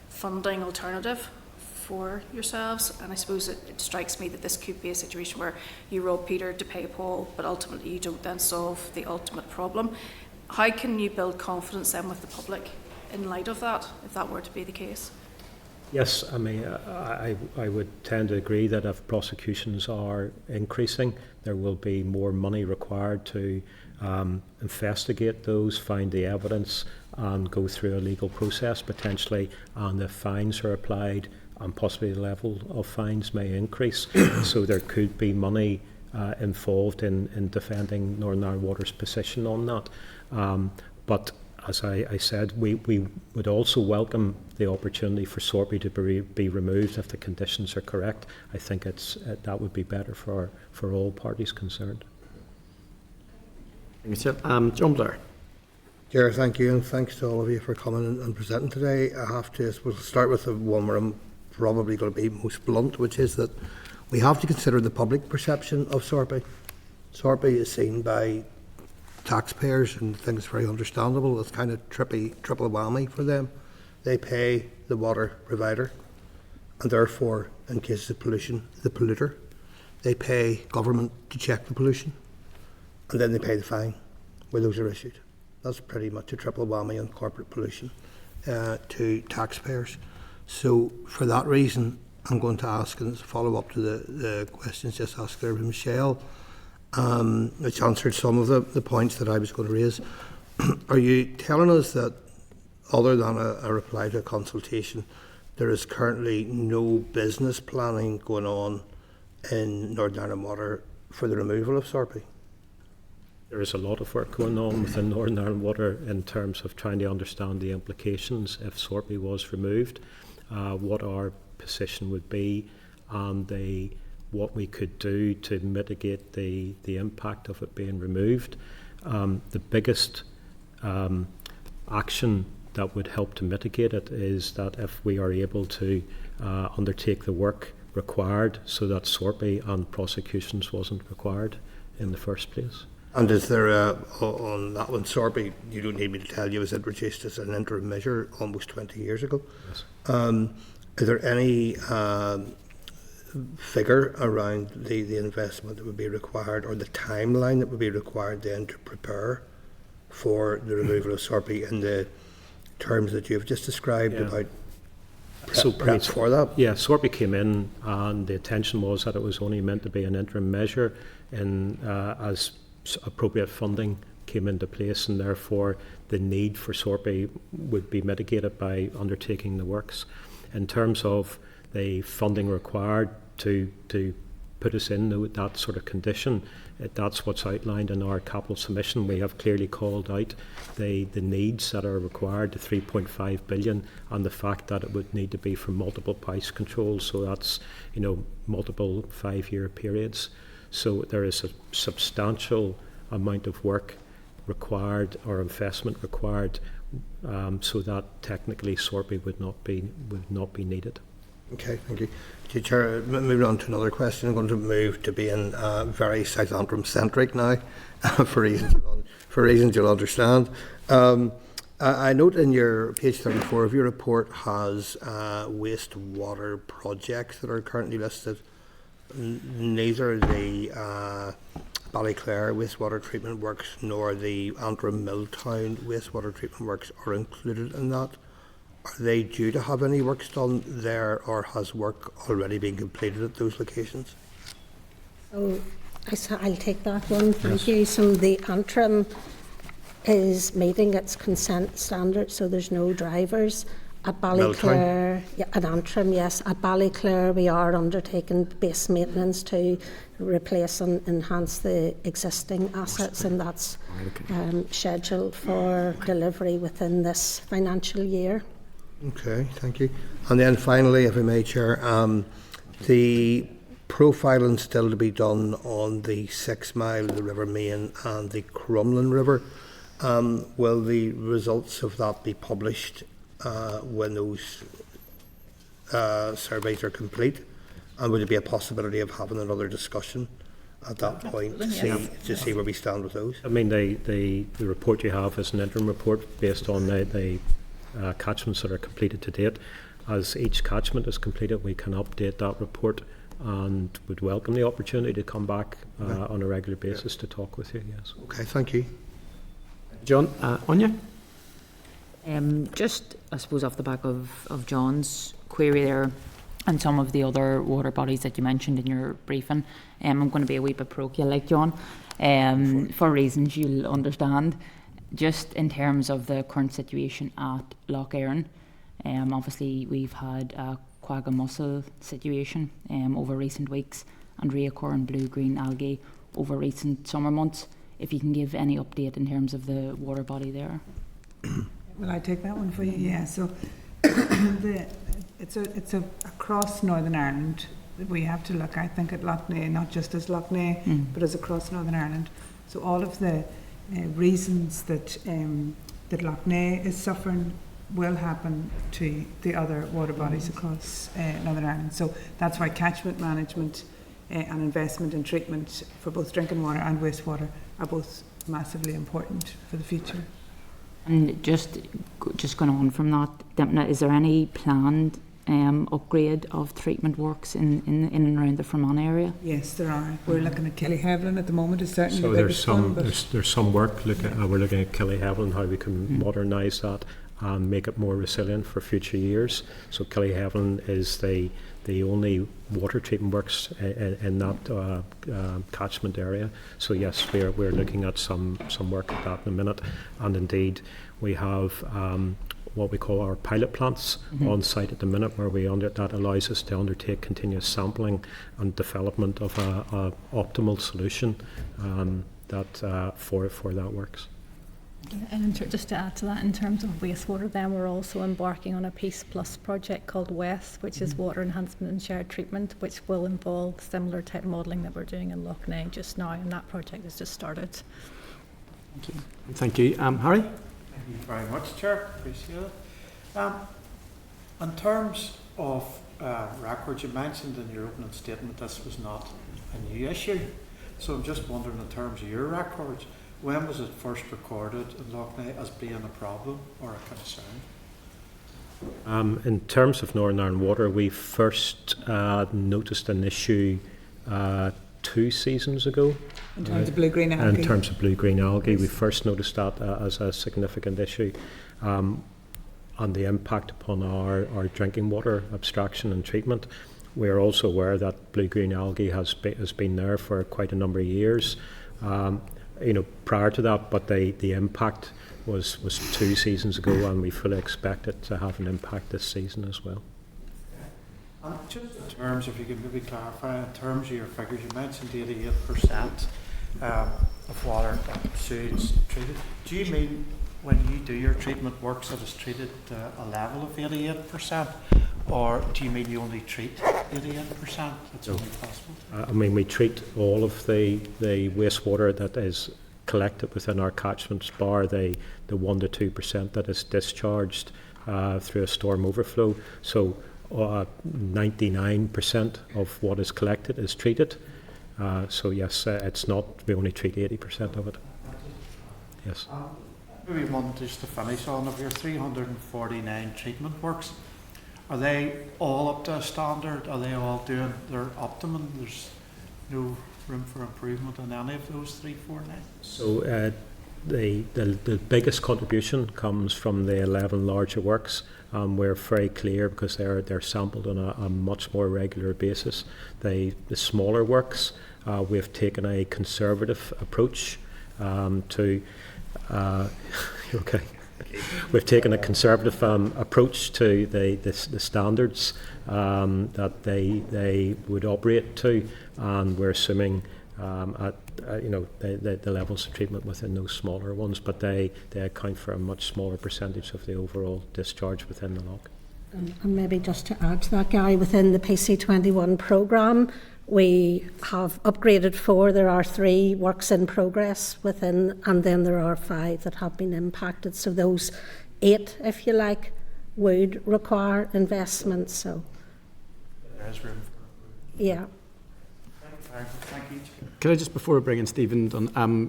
funding alternative for yourselves, and I suppose it strikes me that this could be a situation where you rob Peter to pay Paul, but ultimately you don't then solve the ultimate problem. How can you build confidence then with the public in light of that, if that were to be the case? Yes, I mean, I would tend to agree that if prosecutions are increasing, there will be more money required to investigate those, find the evidence, and go through a legal process potentially, and if fines are applied, and possibly the level of fines may increase. So there could be money involved in defending Northern Ireland Water's position on that. But as I said, we would also welcome the opportunity for Sorby to be removed if the conditions are correct. I think that would be better for all parties concerned. Thank you, sir. John Blair. Chair, thank you, and thanks to all of you for coming and presenting today. I have to start with the one where I'm probably going to be most blunt, which is that we have to consider the public perception of Sorby. Sorby is seen by taxpayers, and I think it's very understandable. It's kind of triple whammy for them. They pay the water provider, and therefore, in cases of pollution, the polluter. They pay government to check the pollution, and then they pay the fine where those are issued. That's pretty much a triple whammy on corporate pollution to taxpayers. So for that reason, I'm going to ask, and follow up to the questions just asked there by Michelle, which answered some of the points that I was going to raise. Are you telling us that, other than a reply to a consultation, there is currently no business planning going on in Northern Ireland Water for the removal of Sorby? There is a lot of work going on within Northern Ireland Water in terms of trying to understand the implications if Sorby was removed, what our position would be, and what we could do to mitigate the impact of it being removed. The biggest action that would help to mitigate it is that if we are able to undertake the work required so that Sorby and prosecutions wasn't required in the first place. And is there on that one, Sorby, you don't need me to tell you, was introduced as an interim measure almost 20 years ago? Yes. Is there any figure around the investment that would be required, or the timeline that would be required then to prepare for the removal of Sorby in the terms that you've just described about prep for that? Yeah, Sorby came in and the intention was that it was only meant to be an interim measure, and as appropriate funding came into place, and therefore the need for Sorby would be mitigated by undertaking the works. In terms of the funding required to put us in that sort of condition, that's what's outlined in our capital submission. We have clearly called out the needs that are required, the 3.5 billion, and the fact that it would need to be for multiple price controls, so that's multiple 5-year periods. So there is a substantial amount of work required, or investment required, so that technically Sorby would not be needed. Okay, thank you. Chair, moving on to another question. I'm going to move to being very South Antrim centric now, for reasons you'll understand. I note in your page 34 of your report has wastewater projects that are currently listed. Neither the Ballyclare wastewater treatment works nor the Antrim Milltown wastewater treatment works are included in that. Are they due to have any works done there, or has work already been completed at those locations? So I'll take that one, thank you. So the Antrim is meeting its consent standards, so there's no drivers. At Ballyclare, at Antrim, yes. At Ballyclare, we are undertaking base maintenance to replace and enhance the existing assets, and that's scheduled for delivery within this financial year. Okay, thank you. And then finally, if I may, Chair, the profiling still to be done on the 6 Mile, the River Main and the Crumlin River. Will the results of that be published when those surveys are complete? And would there be a possibility of having another discussion at that point to see where we stand with those? I mean, the report you have is an interim report based on the catchments that are completed to date. As each catchment is completed, we can update that report, and would welcome the opportunity to come back on a regular basis to talk with you. Yes. Okay, thank you. John, Anya? Just, I suppose, off the back of John's query there, and some of the other water bodies that you mentioned in your briefing, I'm going to be a wee bit parochial like John, for reasons you'll understand. Just in terms of the current situation at Lough Erne, obviously we've had a quagga mussel situation over recent weeks, and reoccurring blue-green algae over recent summer months. If you can give any update in terms of the water body there. Will I take that one for you? Yeah, so it's across Northern Ireland that we have to look, I think, at Lough Neagh, not just as Lough Neagh, but as across Northern Ireland. So all of the reasons that Lough Neagh is suffering will happen to the other water bodies across Northern Ireland. So that's why catchment management and investment in treatment for both drinking water and wastewater are both massively important for the future. And just going on from that, Dempna, is there any planned upgrade of treatment works in and around the Fermanagh area? Yes, there are. We're looking at Killyhevelin at the moment. It's certainly So the biggest one. there's some work. We're looking at Killyhevelin, how we can modernise that and make it more resilient for future years. So Killyhevelin is the only water treatment works in that catchment area. So yes, we're looking at some work at that in a minute. And indeed, we have what we call our pilot plants on site at the minute, where that allows us to undertake continuous sampling and development of a optimal solution that for that works. And just to add to that, in terms of wastewater, then we're also embarking on a Peace Plus project called WEST, which is water enhancement and shared treatment, which will involve similar type modelling that we're doing in Lough Neagh just now, and that project has just started. Thank you. Thank you. Harry? Thank you very much, Chair. Appreciate it. In terms of records, you mentioned in your opening statement this was not a new issue. So I'm just wondering, in terms of your records, when was it first recorded in Lough Neagh as being a problem or a concern? In terms of Northern Ireland Water, we first noticed an issue 2 seasons ago. In terms of blue-green algae? In terms of blue-green algae, we first noticed that as a significant issue, and the impact upon our drinking water abstraction and treatment. We are also aware that blue-green algae has been there for quite a number of years. Prior to that, but the impact was 2 seasons ago, and we fully expect it to have an impact this season as well. And just in terms, if you could maybe clarify, in terms of your figures, you mentioned 88% of water sewage treated. Do you mean when you do your treatment works that it's treated a level of 88%, or do you mean you only treat 88%? That's only possible. We treat all of the wastewater that is collected within our catchments, bar the 1 to 2% that is discharged through a storm overflow. So 99% of what is collected is treated. So yes, it's not, we only treat 80% of it. Yes. Maybe one just to finish on, of your 349 treatment works, are they all up to a standard? Are they all doing their optimum? There's no room for improvement in any of those 349? So the biggest contribution comes from the 11 larger works. We're very clear because they're sampled on a much more regular basis. The smaller works, we've taken a conservative approach to. Okay. We've taken a conservative approach to the standards that they would operate to, and we're assuming at the levels of treatment within those smaller ones, but they account for a much smaller percentage of the overall discharge within the loch. And maybe just to add to that, Gary, within the PC21 programme, we have upgraded 4. There are 3 works in progress within, and then there are 5 that have been impacted. So those 8, if you like, would require investment. So there is room for yeah. Thank you. Can I just, before we bring in Stephen,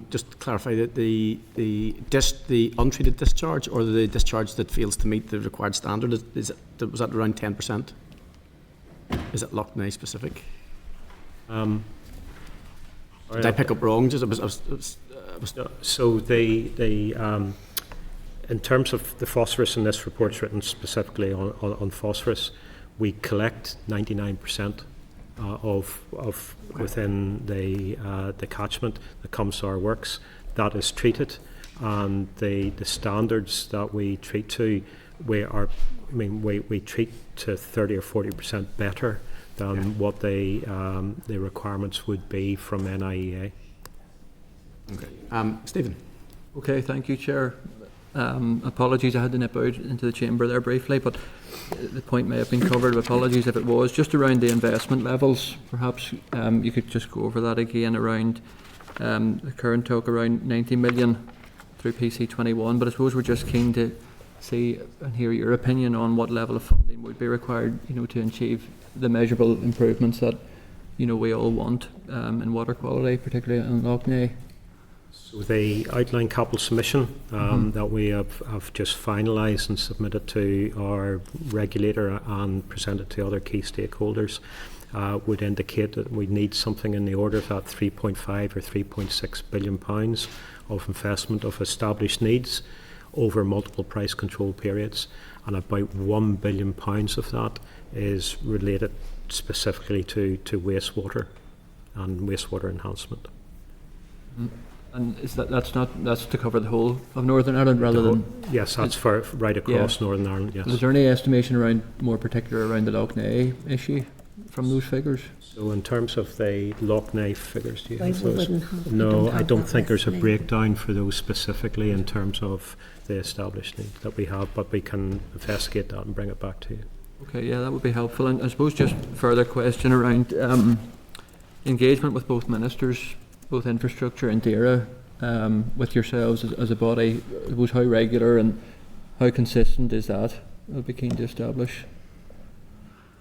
just clarify that the untreated discharge or the discharge that fails to meet the required standard, was that around 10%? Is it Lough Neagh specific? Did I pick up wrong? So in terms of the phosphorus, and this report's written specifically on phosphorus, we collect 99% of within the catchment that comes to our works. That is treated, and the standards that we treat to, we treat to 30 or 40% better than what the requirements would be from NIEA. Okay. Stephen. Okay, thank you, Chair. Apologies, I had to nip out into the chamber there briefly, but the point may have been covered. Apologies if it was. Just around the investment levels, perhaps you could just go over that again around the current talk around 90 million through PC21. But I suppose we're just keen to see and hear your opinion on what level of funding would be required, to achieve the measurable improvements that, we all want in water quality, particularly in Lough Neagh. So the outline capital submission that we have just finalised and submitted to our regulator and presented to other key stakeholders would indicate that we need something in the order of that 3.5 or 3.6 billion pounds of investment of established needs over multiple price control periods, and about £1 billion of that is related specifically to wastewater and wastewater enhancement. And is that's to cover the whole of Northern Ireland rather than? Yes, that's for right across Northern Ireland. Yes. Is there any estimation around more particular around the Lough Neagh issue from those figures? So in terms of the Lough Neagh figures, do you have We those? wouldn't have- we No, don't I have don't that think there's a estimate. breakdown for those specifically in terms of the established need that we have, but we can investigate that and bring it back to you. Okay, yeah, that would be helpful. And I suppose just further question around engagement with both ministers, both infrastructure and DAERA, with yourselves as a body. I suppose how regular and how consistent is that? I'd be keen to establish.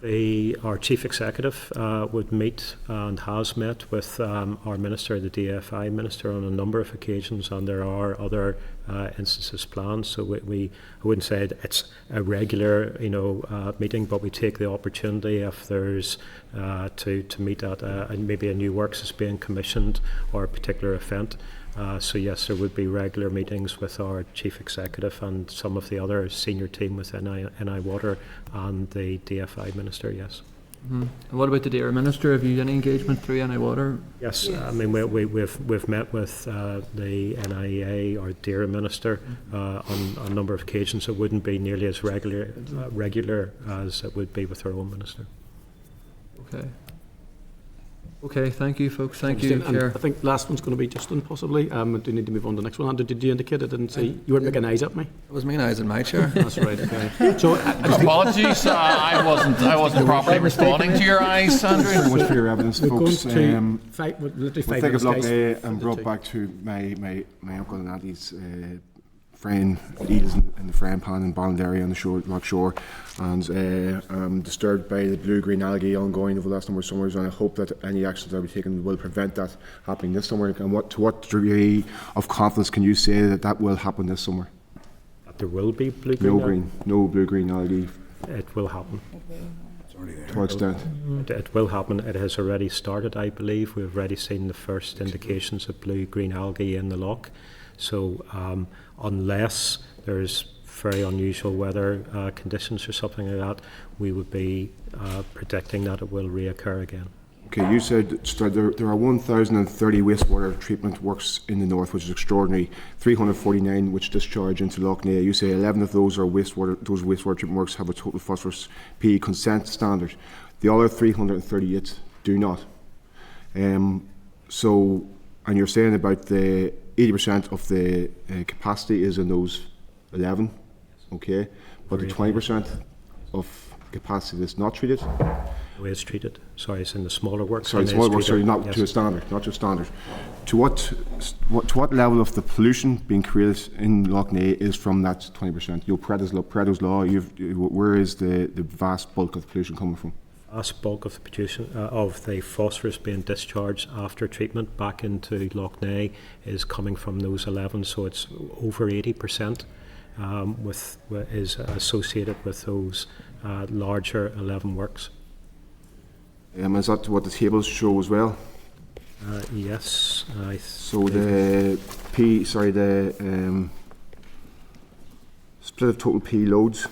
Our Chief Executive would meet and has met with our Minister, the DFI Minister, on a number of occasions, and there are other instances planned. So I wouldn't say it's a regular, meeting, but we take the opportunity if there's to meet at maybe a new works is being commissioned or a particular event. So yes, there would be regular meetings with our Chief Executive and some of the other senior team within NI Water and the DFI Minister, yes. Mm-hmm. And what about the DAERA Minister? Have you had any engagement through NI Water? Yes, I mean we've met with the NIEA or DAERA Minister on a number of occasions. It wouldn't be nearly as regular as it would be with our own Minister. Okay. Okay, thank you, folks. Thank you, And Chair. I think last one's going to be Justin, possibly. I do need to move on to the next one. Andrew, did you indicate? I didn't see. You weren't making eyes at me. It was making eyes at my chair. That's right. Okay. So, Apologies, I wasn't properly responding to your eyes, Andrew. Thanks very much for your evidence, we're folks. going to literally 5 We'll take a minutes, block guys. there and brought back to my uncle and auntie's friend Edith in the friend pan in Ballinderry on the shore, Loch Shore, and I'm disturbed by the blue-green algae ongoing over the last number of summers, and I hope that any actions that will be taken will prevent that happening this summer. And to what degree of confidence can you say that that will happen this summer? That there will be blue-green No blue-green algae. It will happen. To what extent? It will happen. It has already started, I believe. We've already seen the first indications of blue-green algae in the loch. So unless there's very unusual weather conditions or something like that, we would be predicting that it will reoccur again. Okay, you said there are 1,030 wastewater treatment works in the north, which is extraordinary. 349 which discharge into Lough Neagh. You say 11 of those are wastewater. Those wastewater treatment works have a total phosphorus P consent standard. The other 338 do not. So, and you're saying about the 80% of the capacity is in those 11, okay? But the 20% of capacity that's not treated? The way it's treated. Sorry, it's in the smaller works. Sorry, smaller works, sorry, not yes. to a standard, not to a standard. To what level of the pollution being created in Lough Neagh is from that 20%? Pareto's law, where is the vast bulk of the pollution coming from? Vast bulk of the production of the phosphorus being discharged after treatment back into Lough Neagh is coming from those 11, so it's over 80% is associated with those larger 11 works. Is that what the tables show as well? Yes. So the split of total P loads.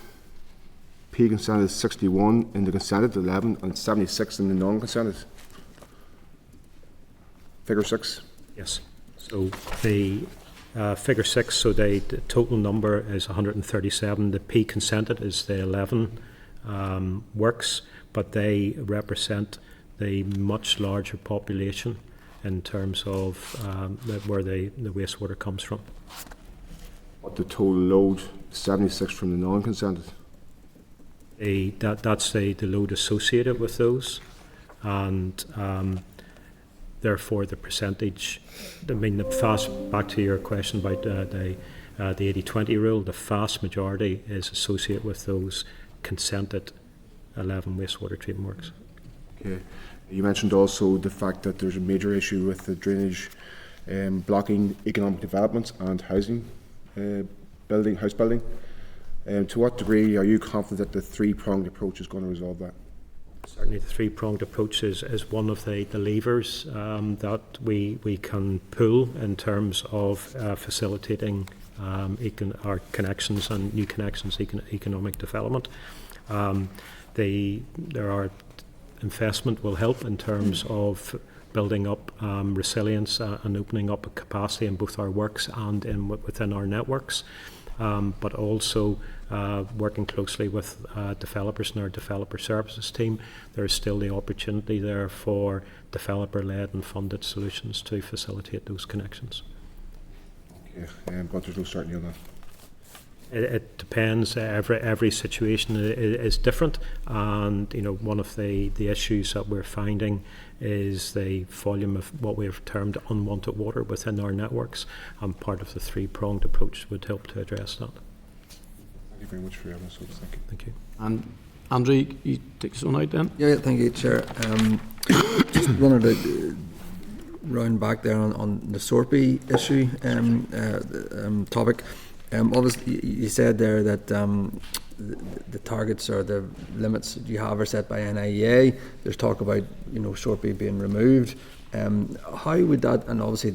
P consented is 61 in the consented 11 and 76 in the non-consented. Figure 6. Yes. So the figure 6. So the total number is 137. The P consented is the 11 works, but they represent the much larger population in terms of where the wastewater comes from. But the total load, 76 from the non-consented. That's the load associated with those, and therefore the percentage. I mean, back to your question about the 80-20 rule, the vast majority is associated with those consented 11 wastewater treatment works. Okay. You mentioned also the fact that there's a major issue with the drainage blocking economic development and housing house building. To what degree are you confident that the three-pronged approach is going to resolve that? Certainly the three-pronged approach is one of the levers that we can pull in terms of facilitating our connections and new connections, economic development. Investment will help in terms of building up resilience and opening up a capacity in both our works and within our networks, but also working closely with developers and our developer services team. There is still the opportunity there for developer-led and funded solutions to facilitate those connections. Okay, but there's no certainty on that. It depends. Every situation is different, and one of the issues that we're finding is the volume of what we've termed unwanted water within our networks, and part of the three-pronged approach would help to address that. Thank you very much for your answers. Thank you. Thank you. And Andrew, you take this one out then? Yeah, thank you, Chair. Just wanted to round back there on the SORPI issue topic. Obviously, you said there that the targets or the limits that you have are set by NIEA. There's talk about SORPI being removed. How would that? And obviously,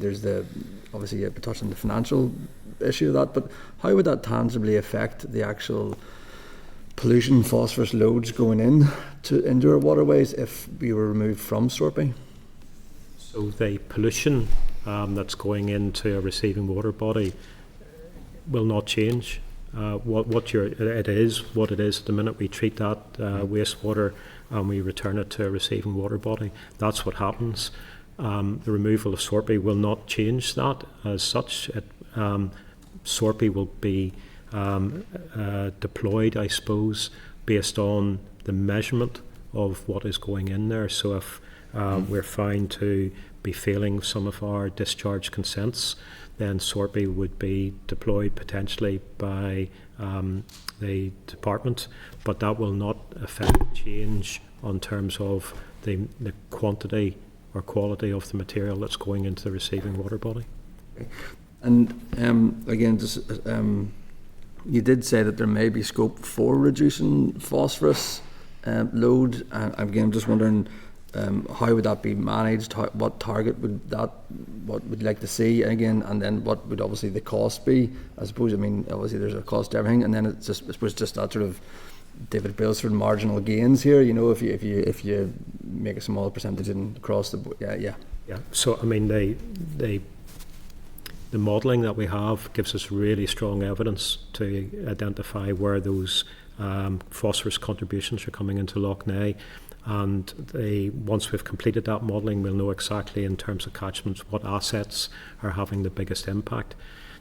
obviously you touched on the financial issue of that. But how would that tangibly affect the actual pollution, phosphorus loads going into our waterways if we were removed from SORPI? So the pollution that's going into a receiving water body will not change. It is what it is. The minute we treat that wastewater and we return it to a receiving water body, that's what happens. The removal of SORPI will not change that as such. SORPI will be deployed, I suppose, based on the measurement of what is going in there. So if we're found to be failing some of our discharge consents, then SORPI would be deployed potentially by the department, but that will not affect change on terms of the quantity or quality of the material that's going into the receiving water body. Okay. And again, just, you did say that there may be scope for reducing phosphorus load. Again, I'm just wondering, how would that be managed? What target what would you like to see again? And then what would obviously the cost be? I suppose, obviously there's a cost to everything, and then it's just, I suppose, just that sort of David Brailsford marginal gains here. If you make a small percentage across the board. Yeah. So the modelling that we have gives us really strong evidence to identify where those phosphorus contributions are coming into Lough Neagh. And once we've completed that modelling, we'll know exactly in terms of catchments what assets are having the biggest impact.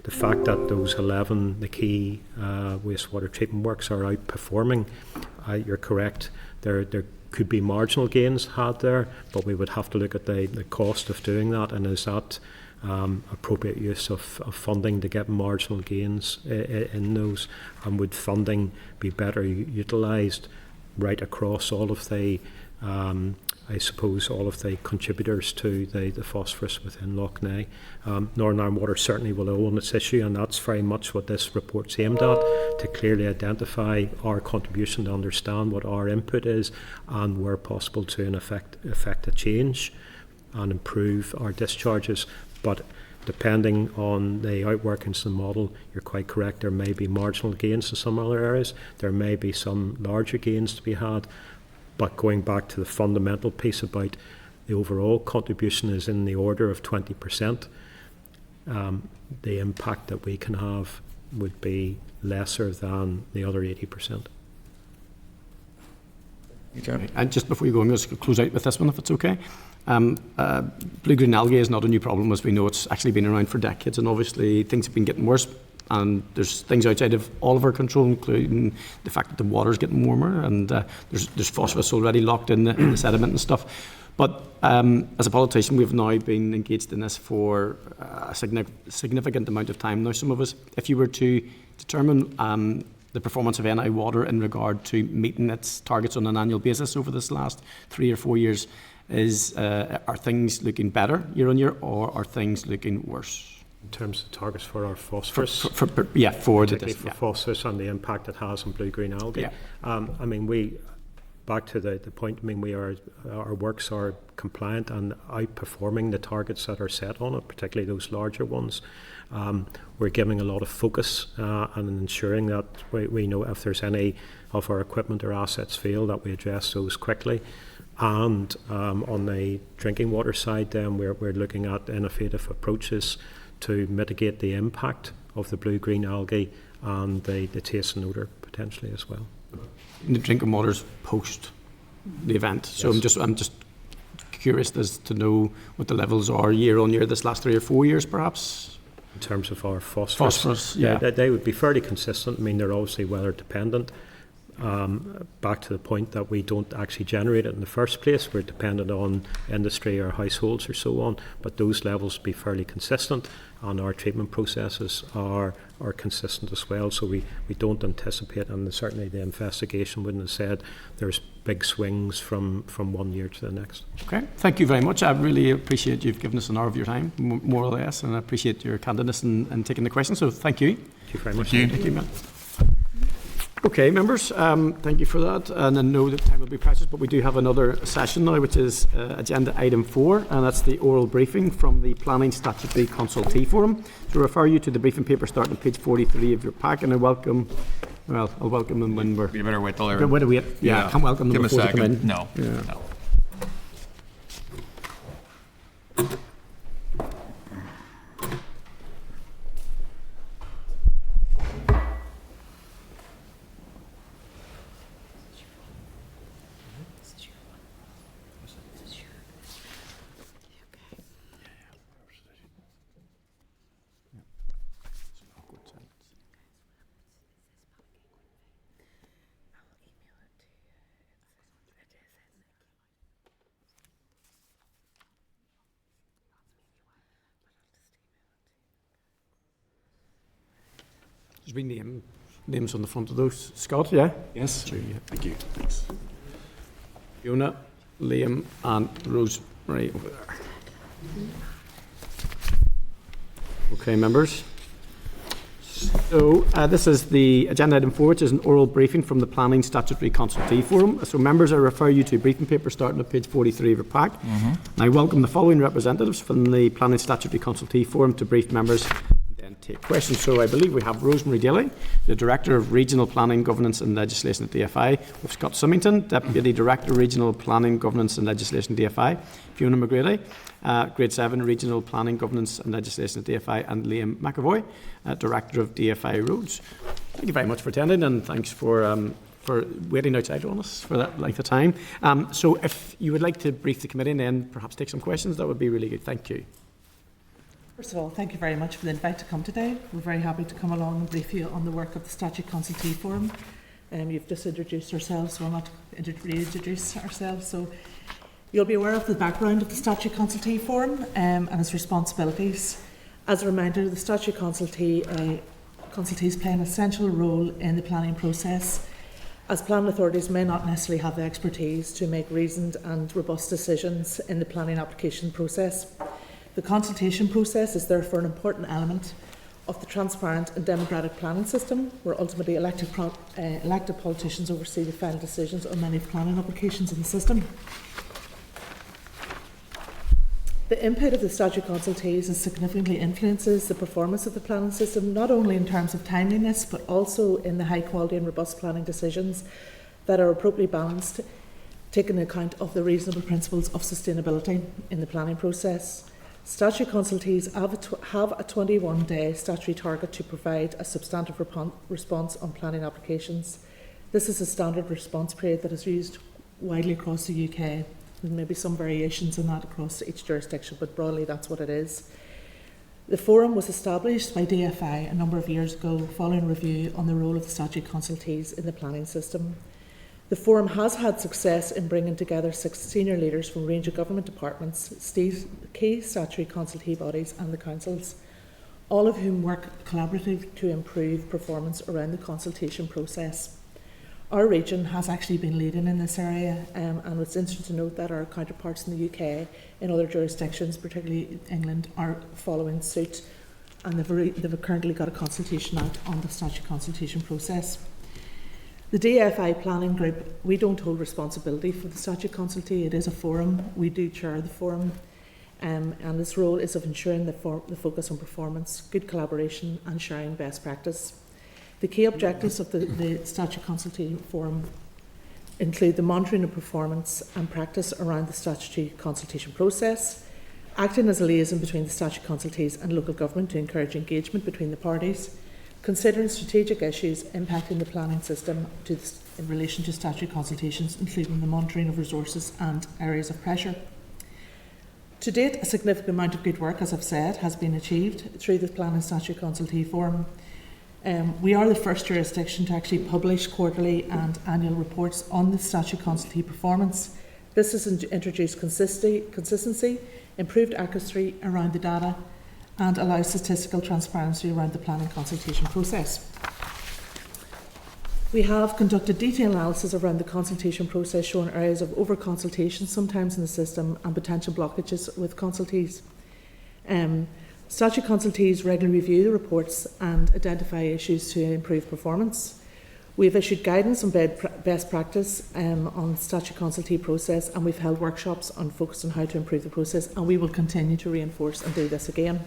The fact that those 11, the key wastewater treatment works, are outperforming, you're correct. There could be marginal gains had there, but we would have to look at the cost of doing that, and is that appropriate use of funding to get marginal gains in those, and would funding be better utilised right across all of the, I suppose, all of the contributors to the phosphorus within Lough Neagh. Northern Ireland Water certainly will own this issue, and that's very much what this report's aimed at, to clearly identify our contribution, to understand what our input is, and where possible to in effect a change and improve our discharges. But depending on the outworkings of the model, you're quite correct, there may be marginal gains in some other areas, there may be some larger gains to be had, but going back to the fundamental piece about the overall contribution is in the order of 20%, the impact that we can have would be lesser than the other 80%. And just before you go, I'm going to close out with this one, if it's okay. Blue-green algae is not a new problem, as we know. It's actually been around for decades, and obviously things have been getting worse. and there's things outside of all of our control, including the fact that the water's getting warmer, and there's phosphorus already locked in the sediment and stuff. But as a politician, we've now been engaged in this for a significant amount of time now, some of us. If you were to determine the performance of NI Water in regard to meeting its targets on an annual basis over this last 3 or 4 years, are things looking better year on year, or are things looking worse? In terms of targets for our phosphorus? Particularly for phosphorus and the impact it has on blue-green algae. Yeah. I mean, back to the point, I mean, our works are compliant and outperforming the targets that are set on it, particularly those larger ones. We're giving a lot of focus and ensuring that we know if there's any of our equipment or assets fail, that we address those quickly. And on the drinking water side, then we're looking at innovative approaches to mitigate the impact of the blue-green algae and the taste and odour potentially as well. The drinking water's post the event, so Yes. I'm just curious as to know what the levels are year on year this last 3 or 4 years, perhaps. In terms of our phosphorus, yeah. They would be fairly consistent. I mean, they're obviously weather dependent. Back to the point that we don't actually generate it in the first place. We're dependent on industry or households or so on, but those levels be fairly consistent, and our treatment processes are consistent as well. So we don't anticipate, and certainly the investigation wouldn't have said there's big swings from 1 year to the next. Okay, thank you very much. I really appreciate you've given us an hour of your time, more or less, and I appreciate your candidness in taking the questions. So thank you. Thank you very much. Thank you, man. Okay, members, thank you for that. And I know that time will be precious, but we do have another session now, which is agenda item 4, and that's the oral briefing from the Planning Statutory Consultee Forum. To refer you to the briefing paper starting on page 43 of your pack, and I'll welcome them when we're... You better wait till they're... Wait to wait. Yeah, I can't welcome them Give before them a they come second. in. No. Yeah. No. There's been names on the front of those. Scott, yeah? Yes. Sure, yeah. Thank you. Thanks. Fiona, Liam, and Rosemary over there. Okay, members. So this is the agenda item 4, which is an oral briefing from the Planning Statutory Consultee Forum. So members, I refer you to a briefing paper starting at page 43 of your pack. And I welcome the following representatives from the Planning Statutory Consultee Forum to brief members and then take questions. So I believe we have Rosemary Daly, the Director of Regional Planning, Governance and Legislation at DFI. We've Scott Symington, Deputy Director, Regional Planning, Governance and Legislation at DFI. Fiona McGrady, Grade 7 Regional Planning, Governance and Legislation at DFI, and Liam McAvoy, Director of DFI Roads. Thank you very much for attending, and thanks for waiting outside on us for that length of time. So if you would like to brief the committee and then perhaps take some questions, that would be really good. Thank you. First of all, thank you very much for the invite to come today. We're very happy to come along and brief you on the work of the Statutory Consultee Forum. You've just introduced ourselves, so we'll not reintroduce ourselves. So you'll be aware of the background of the Statutory Consultee Forum and its responsibilities. As a reminder, the Statutory Consultees play an essential role in the planning process, as planning authorities may not necessarily have the expertise to make reasoned and robust decisions in the planning application process. The consultation process is therefore an important element of the transparent and democratic planning system, where ultimately elected politicians oversee the final decisions on many planning applications in the system. The input of the statutory consultees significantly influences the performance of the planning system, not only in terms of timeliness, but also in the high quality and robust planning decisions that are appropriately balanced, taking account of the reasonable principles of sustainability in the planning process. Statutory consultees have a 21-day statutory target to provide a substantive response on planning applications. This is a standard response period that is used widely across the UK. There may be some variations in that across each jurisdiction, but broadly that's what it is. The forum was established by DFI a number of years ago following review on the role of the statute consultees in the planning system. The forum has had success in bringing together 6 senior leaders from a range of government departments, key statutory consultee bodies and the councils, all of whom work collaboratively to improve performance around the consultation process. Our region has actually been leading in this area, and it's interesting to note that our counterparts in the UK, in other jurisdictions, particularly England, are following suit, and they've currently got a consultation out on the statute consultation process. The DFI planning group, we don't hold responsibility for the statute consultee. It is a forum. We do chair the forum, and this role is of ensuring the focus on performance, good collaboration and sharing best practice. The key objectives of the statute consultee forum include the monitoring of performance and practice around the statutory consultation process, acting as a liaison between the statute consultees and local government to encourage engagement between the parties, considering strategic issues impacting the planning system in relation to statutory consultations, including the monitoring of resources and areas of pressure. To date, a significant amount of good work, as I've said, has been achieved through the Planning Statute Consultee Forum. We are the first jurisdiction to actually publish quarterly and annual reports on the statute consultee performance. This has introduced consistency, improved accuracy around the data, and allows statistical transparency around the planning consultation process. We have conducted detailed analysis around the consultation process, showing areas of over-consultation sometimes in the system and potential blockages with consultees. Statute consultees regularly review the reports and identify issues to improve performance. We have issued guidance on best practice on the statute consultee process, and we've held workshops on focus on how to improve the process, and we will continue to reinforce and do this again.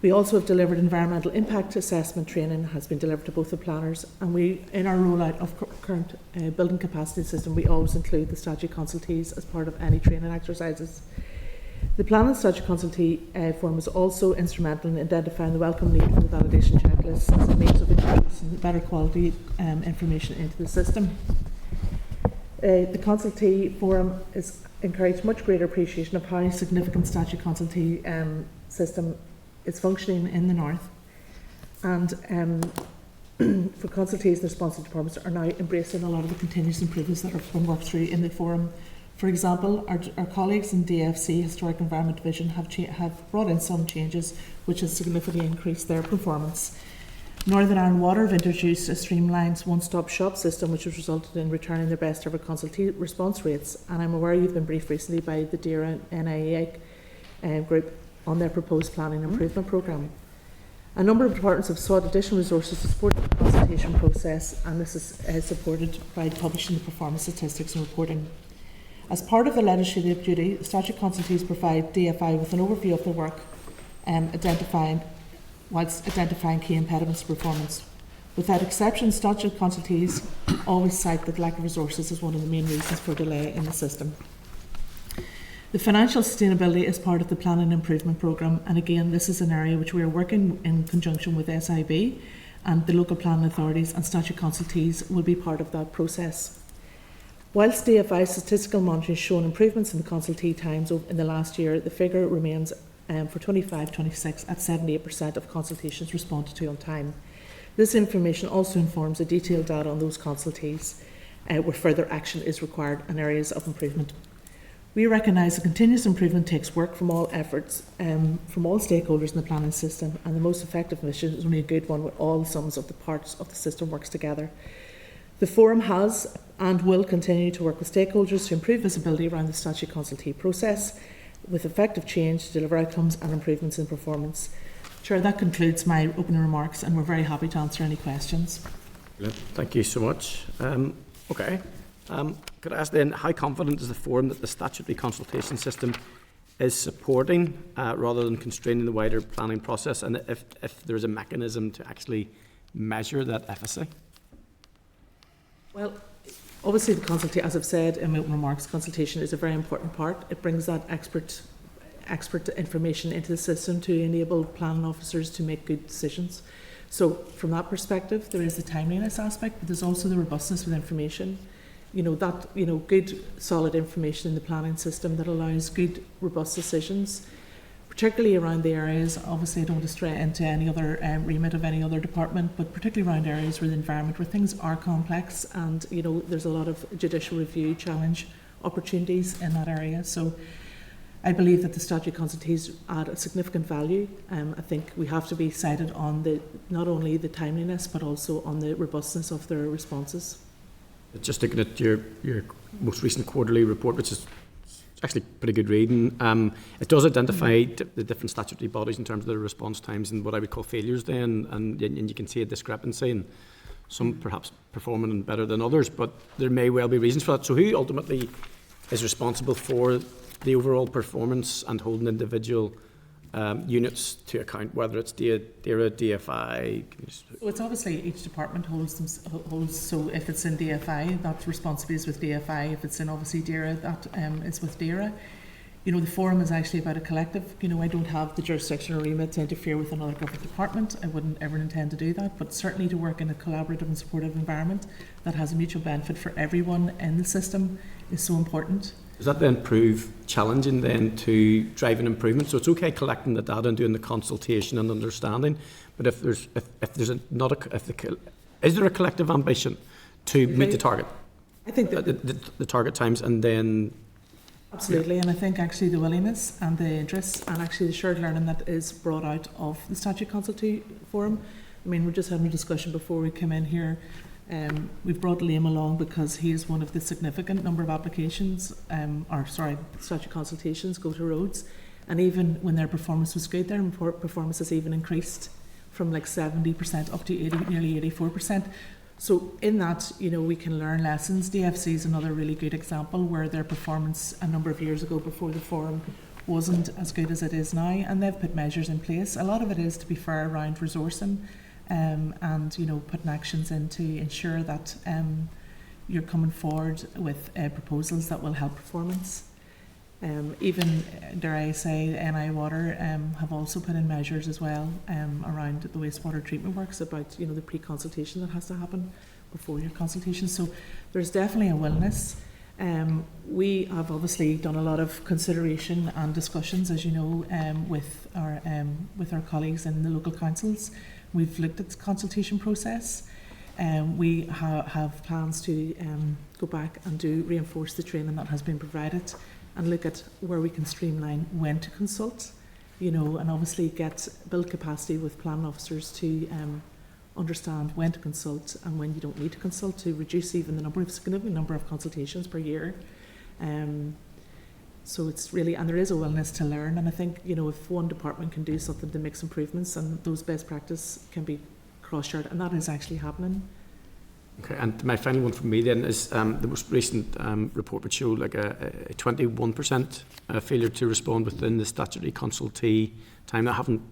We also have delivered environmental impact assessment training has been delivered to both the planners, and we, in our rollout of current building capacity system, we always include the statute consultees as part of any training exercises. The planning statute consultee forum is also instrumental in identifying the welcome need for the validation checklist as a means of introducing better quality information into the system. The consultee forum is encouraged much greater appreciation of how significant statute consultee system is functioning in the north, and for consultees and responsive departments are now embracing a lot of the continuous improvements that have been worked through in the forum. For example, our colleagues in DFC Historic Environment Division have brought in some changes which has significantly increased their performance. Northern Ireland Water have introduced a streamlined one-stop shop system which has resulted in returning their best ever consultee response rates, and I'm aware you've been briefed recently by the DERA NIA group on their proposed planning improvement programme. A number of departments have sought additional resources to support the consultation process, and this is supported by publishing the performance statistics and reporting. As part of the legislative duty, the statute consultees provide DFI with an overview of their work, identifying key impediments to performance. Without exception, statute consultees always cite that lack of resources as one of the main reasons for delay in the system. The financial sustainability is part of the planning improvement programme, and again, this is an area which we are working in conjunction with SIB, and the local planning authorities and statute consultees will be part of that process. Whilst DFI statistical monitoring has shown improvements in the consultee times in the last year, the figure remains for 25-26 at 78% of consultations responded to on time. This information also informs the detailed data on those consultees where further action is required and areas of improvement. We recognise that continuous improvement takes work from all efforts, from all stakeholders in the planning system, and the most effective mission is only a good one where all the sums of the parts of the system works together. The forum has and will continue to work with stakeholders to improve visibility around the statute consultee process with effective change to deliver outcomes and improvements in performance. Chair, that concludes my opening remarks, and we're very happy to answer any questions. Thank you so much. Could I ask then, how confident is the forum that the statutory consultation system is supporting rather than constraining the wider planning process, and if there is a mechanism to actually measure that efficacy? Well, obviously the consultation, as I've said in my opening remarks, consultation is a very important part. It brings that expert information into the system to enable planning officers to make good decisions. So from that perspective, there is the timeliness aspect, but there's also the robustness of information. Good solid information in the planning system that allows good robust decisions. particularly around the areas, obviously I don't want to stray into any other remit of any other department, but particularly around areas where the environment, where things are complex and, you know, there's a lot of judicial review challenge opportunities in that area. So I believe that the statutory consultees add a significant value. I think we have to be cited on not only the timeliness, but also on the robustness of their responses. Just looking at your most recent quarterly report, which is actually pretty good reading, it does identify the different statutory bodies in terms of their response times and what I would call failures then, and you can see a discrepancy, and some perhaps performing better than others, but there may well be reasons for that. So who ultimately is responsible for the overall performance and holding individual units to account, whether it's DERA, DFI? So it's obviously each department holds, so if it's in DFI, that responsibility is with DFI. If it's in obviously DERA, that is with DERA. You know, the forum is actually about a collective. You know, I don't have the jurisdiction or remit to interfere with another government department. I wouldn't ever intend to do that, but certainly to work in a collaborative and supportive environment that has a mutual benefit for everyone in the system is so important. Does that then prove challenging then to drive an improvement? So it's okay collecting the data and doing the consultation and understanding, but if there's is there a collective ambition to meet the target? I think that the target times, and then absolutely, and I think actually the willingness and the interest and actually the shared learning that is brought out of the Statutory Consultative Forum. I mean, we're just having a discussion before we came in here. We've brought Liam along because he is one of the significant number of applications, statutory consultations go to roads, and even when their performance was good, their performance has even increased from like 70% up to nearly 84%. So in that, you know, we can learn lessons. DFC is another really good example where their performance a number of years ago before the forum wasn't as good as it is now, and they've put measures in place. A lot of it is, to be fair, around resourcing. And you know, putting actions in to ensure that you're coming forward with proposals that will help performance. Even, dare I say, NI Water have also put in measures as well around the wastewater treatment works, about, you know, the pre-consultation that has to happen before your consultation. So there's definitely a willingness. We have obviously done a lot of consideration and discussions, as you know, with our colleagues in the local councils. We've looked at the consultation process. We have plans to go back and reinforce the training that has been provided, and look at where we can streamline when to consult, you know, and obviously build capacity with planning officers to understand when to consult and when you don't need to consult, to reduce even the significant number of consultations per year. So it's really, and there is a willingness to learn, and I think, you know, if one department can do something to make improvements, and those best practice can be cross-shared, and that is actually happening. Okay, and my final one from me then is the most recent report would show like a 21% failure to respond within the statutory consultee time. I haven't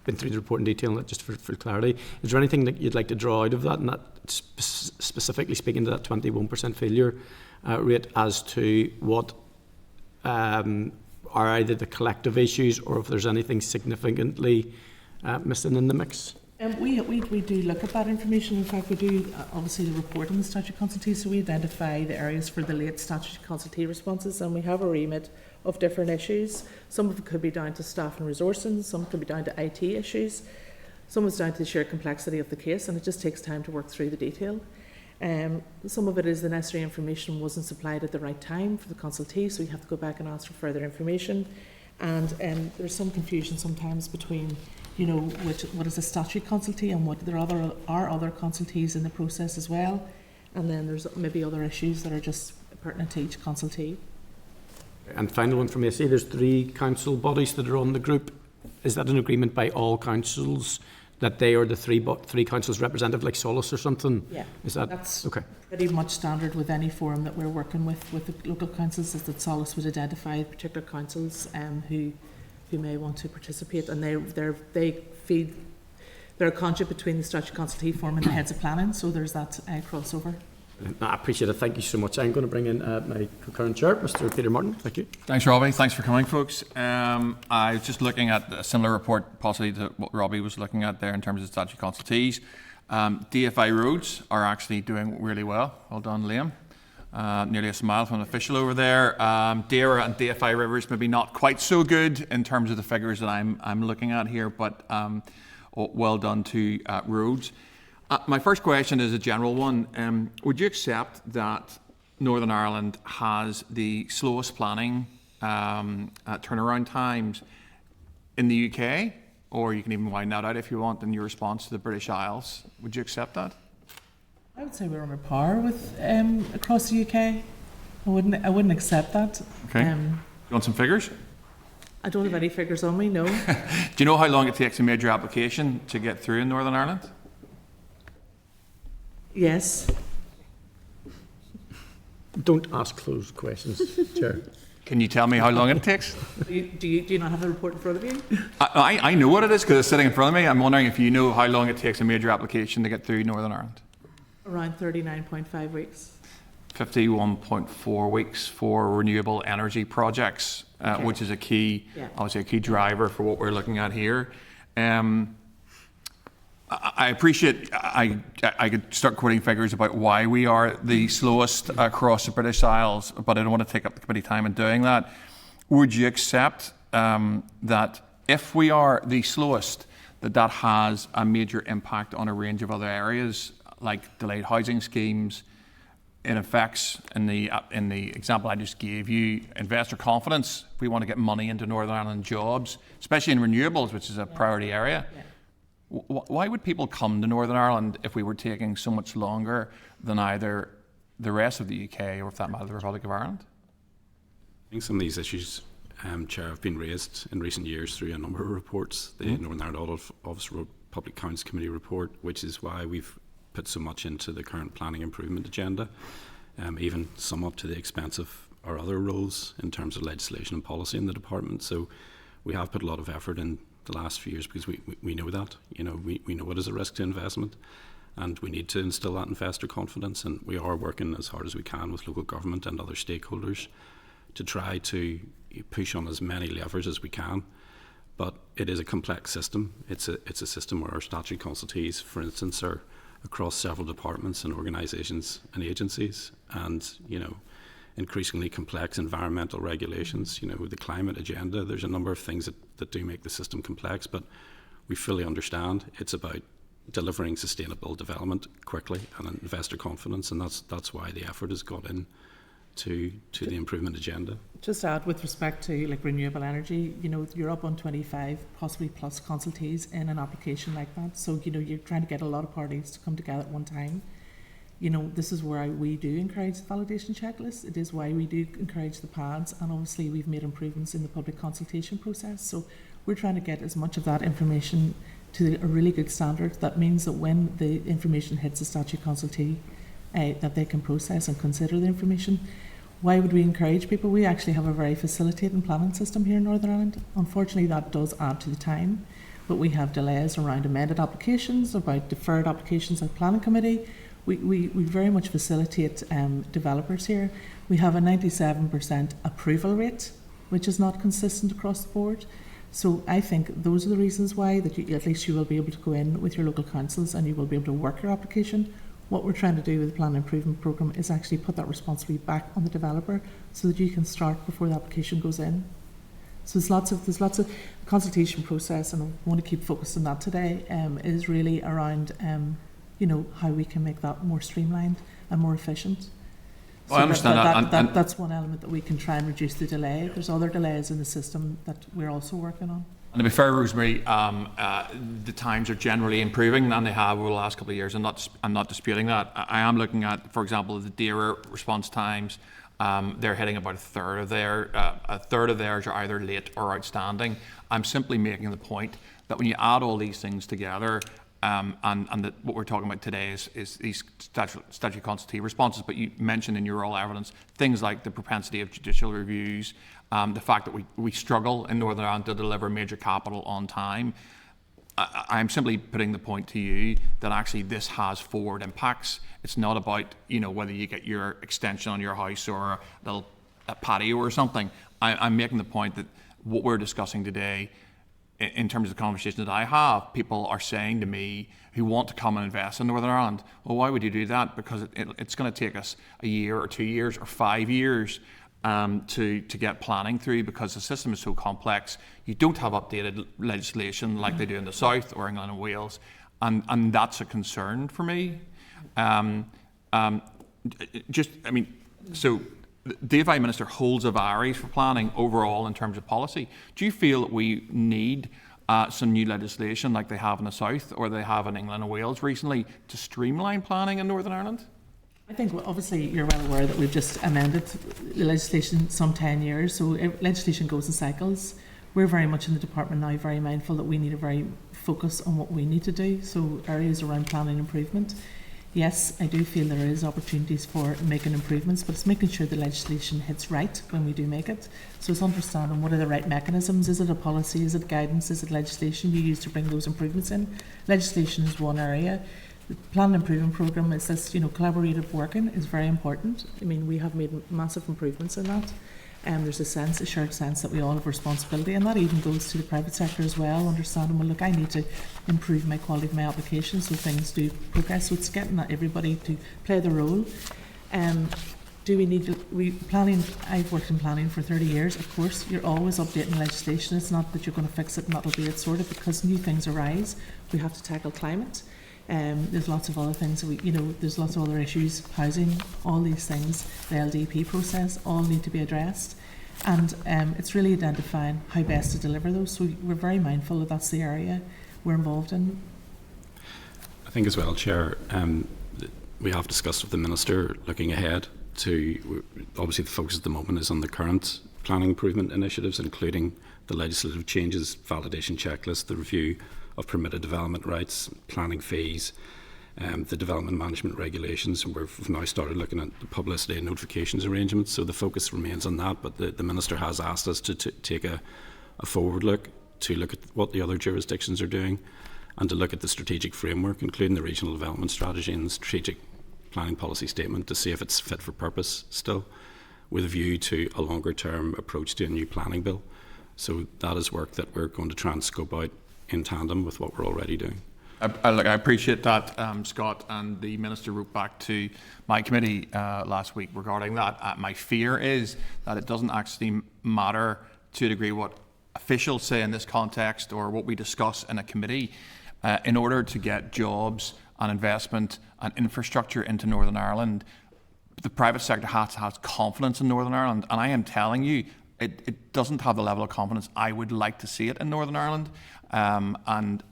been through the report in detail, just for clarity. Is there anything that you'd like to draw out of that, and that specifically speaking to that 21% failure rate, as to what are either the collective issues or if there's anything significantly missing in the mix? We do look at that information. In fact, we do obviously the report on the statutory consultee, so we identify the areas for the late statutory consultee responses, and we have a remit of different issues. Some of it could be down to staff and resourcing, some could be down to IT issues, some is down to the sheer complexity of the case, and it just takes time to work through the detail. Some of it is the necessary information wasn't supplied at the right time for the consultee, so you have to go back and ask for further information. And there's some confusion sometimes between, you know, what is a statutory consultee and what there are other consultees in the process as well. And then there's maybe other issues that are just pertinent to each consultee. And final one from me, I see there's 3 council bodies that are on the group. Is that an agreement by all councils that they are the three councils representative, like Solace or something? Yeah, is that's okay? Pretty much standard with any forum that we're working with the local councils, is that Solace would identify particular councils who may want to participate, and they're a conduit between the statutory consultative forum and the heads of planning, so there's that crossover. No, I appreciate it. Thank you so much. I'm going to bring in my concurrent chair, Mr. Peter Martin. Thank you. Thanks, Robbie. Thanks for coming, folks. I was just looking at a similar report, possibly to what Robbie was looking at there in terms of statutory consultees. DFI roads are actually doing really well. Well done, Liam. nearly a smile from an official over there. Dara and DFI Rivers maybe not quite so good in terms of the figures that I'm looking at here, but well done to roads. My first question is a general one. Would you accept that Northern Ireland has the slowest planning turnaround times in the UK? Or you can even widen that out if you want in your response to the British Isles. Would you accept that? I would say we're on a par with across the UK. I wouldn't accept that. Okay. You want some figures? I don't have any figures on me, no. Do you know how long it takes a major application to get through in Northern Ireland? Yes. Don't ask closed questions, Chair. Can you tell me how long it takes? Do you not have the report in front of you? I know what it is because it's sitting in front of me. I'm wondering if you know how long it takes a major application to get through Northern Ireland. Around 39.5 weeks. 51.4 weeks for renewable energy projects, Okay. which is a key, obviously a key driver for what we're looking at here. I appreciate, I could start quoting figures about why we are the slowest across the British Isles, but I don't want to take up the committee time in doing that. Would you accept that if we are the slowest, that has a major impact on a range of other areas, like delayed housing schemes? It affects, in the example I just gave you, investor confidence. If we want to get money into Northern Ireland jobs, especially in renewables, which is a priority area. Yeah. Why would people come to Northern Ireland if we were taking so much longer than either the rest of the UK or, for that matter, the Republic of Ireland? I think some of these issues, Chair, have been raised in recent years through a number of reports. The Northern Ireland Audit Office Public Accounts Committee report, which is why we've put so much into the current planning improvement agenda, even some up to the expense of our other roles in terms of legislation and policy in the department. So we have put a lot of effort in the last few years because we know that, we know it is a risk to investment and we need to instill that investor confidence, and we are working as hard as we can with local government and other stakeholders to try to push on as many levers as we can. But it is a complex system. It's a system where our statutory consultees, for instance, are across several departments and organisations and agencies, and increasingly complex environmental regulations, the climate agenda. There's a number of things that do make the system complex, but we fully understand it's about delivering sustainable development quickly and investor confidence, and that's why the effort has got in to the improvement agenda. Just add with respect to renewable energy, you're up on 25, possibly plus consultees in an application like that. So, you're trying to get a lot of parties to come together at one time. This is where we do encourage the validation checklist. It is why we do encourage the pads, and obviously we've made improvements in the public consultation process. So we're trying to get as much of that information to a really good standard. That means that when the information hits the statutory consultee, that they can process and consider the information. Why would we encourage people? We actually have a very facilitating planning system here in Northern Ireland. Unfortunately, that does add to the time, but we have delays around amended applications, about deferred applications at planning committee. We very much facilitate developers here. We have a 97% approval rate, which is not consistent across the board. So I think those are the reasons why that at least you will be able to go in with your local councils and you will be able to work your application. What we're trying to do with the Plan Improvement Programme is actually put that responsibility back on the developer so that you can start before the application goes in. So there's lots of consultation process, and I want to keep focused on that today, is really around how we can make that more streamlined and more efficient. Well, I understand that's one element that we can try and reduce the delay. There's other delays in the system that we're also working on. And to be fair, Rosemary, the times are generally improving, and they have over the last couple of years. I'm not disputing that. I am looking at, for example, the DARA response times. They're hitting about a third of theirs are either late or outstanding. I'm simply making the point that when you add all these things together, what we're talking about today is these statutory consultee responses, but you mentioned in your oral evidence things like the propensity of judicial reviews, the fact that we struggle in Northern Ireland to deliver major capital on time. I'm simply putting the point to you that actually this has forward impacts. It's not about whether you get your extension on your house or a little patio or something. I'm making the point that what we're discussing today in terms of the conversations that I have, people are saying to me who want to come and invest in Northern Ireland, well, why would you do that? Because it's going to take us a year or 2 years or 5 years to get planning through, because the system is so complex. You don't have updated legislation like they do in the South or England and Wales, and that's a concern for me. So the DFI Minister holds a varies for planning overall in terms of policy. Do you feel that we need some new legislation like they have in the South or they have in England and Wales recently to streamline planning in Northern Ireland? I think obviously you're well aware that we've just amended the legislation some 10 years, so legislation goes in cycles. We're very much in the department now very mindful that we need a very focus on what we need to do, so areas around planning improvement. Yes, I do feel there is opportunities for making improvements, but it's making sure the legislation hits right when we do make it. So it's understanding what are the right mechanisms. Is it a policy? Is it guidance? Is it legislation you use to bring those improvements in? Legislation is one area. The Plan Improvement Programme is this, collaborative working is very important. I mean, we have made massive improvements in that. There's a shared sense that we all have responsibility, and that even goes to the private sector as well, understanding, well, look, I need to improve my quality of my application so things do progress. So it's getting everybody to play their role. Do we need planning? I've worked in planning for 30 years. Of course, you're always updating legislation. It's not that you're going to fix it and that'll be it sorted, because new things arise. We have to tackle climate. There's lots of other things. There's lots of other issues, housing, all these things, the LDP process, all need to be addressed. And it's really identifying how best to deliver those. So we're very mindful that that's the area we're involved in. I think as well, Chair, we have discussed with the Minister looking ahead to, obviously the focus at the moment is on the current planning improvement initiatives, including the legislative changes, validation checklist, the review of permitted development rights, planning fees, the development management regulations, and we've now started looking at the publicity and notifications arrangements, so the focus remains on that, but the Minister has asked us to take a forward look, to look at what the other jurisdictions are doing, and to look at the strategic framework, including the regional development strategy and the strategic planning policy statement, to see if it's fit for purpose still, with a view to a longer term approach to a new planning bill. So that is work that we're going to try and scope out in tandem with what we're already doing. I appreciate that, Scott, and the Minister wrote back to my committee last week regarding that. My fear is that it doesn't actually matter to a degree what officials say in this context or what we discuss in a committee. In order to get jobs and investment and infrastructure into Northern Ireland, the private sector has to have confidence in Northern Ireland, and I am telling you, it doesn't have the level of confidence I would like to see it in Northern Ireland. And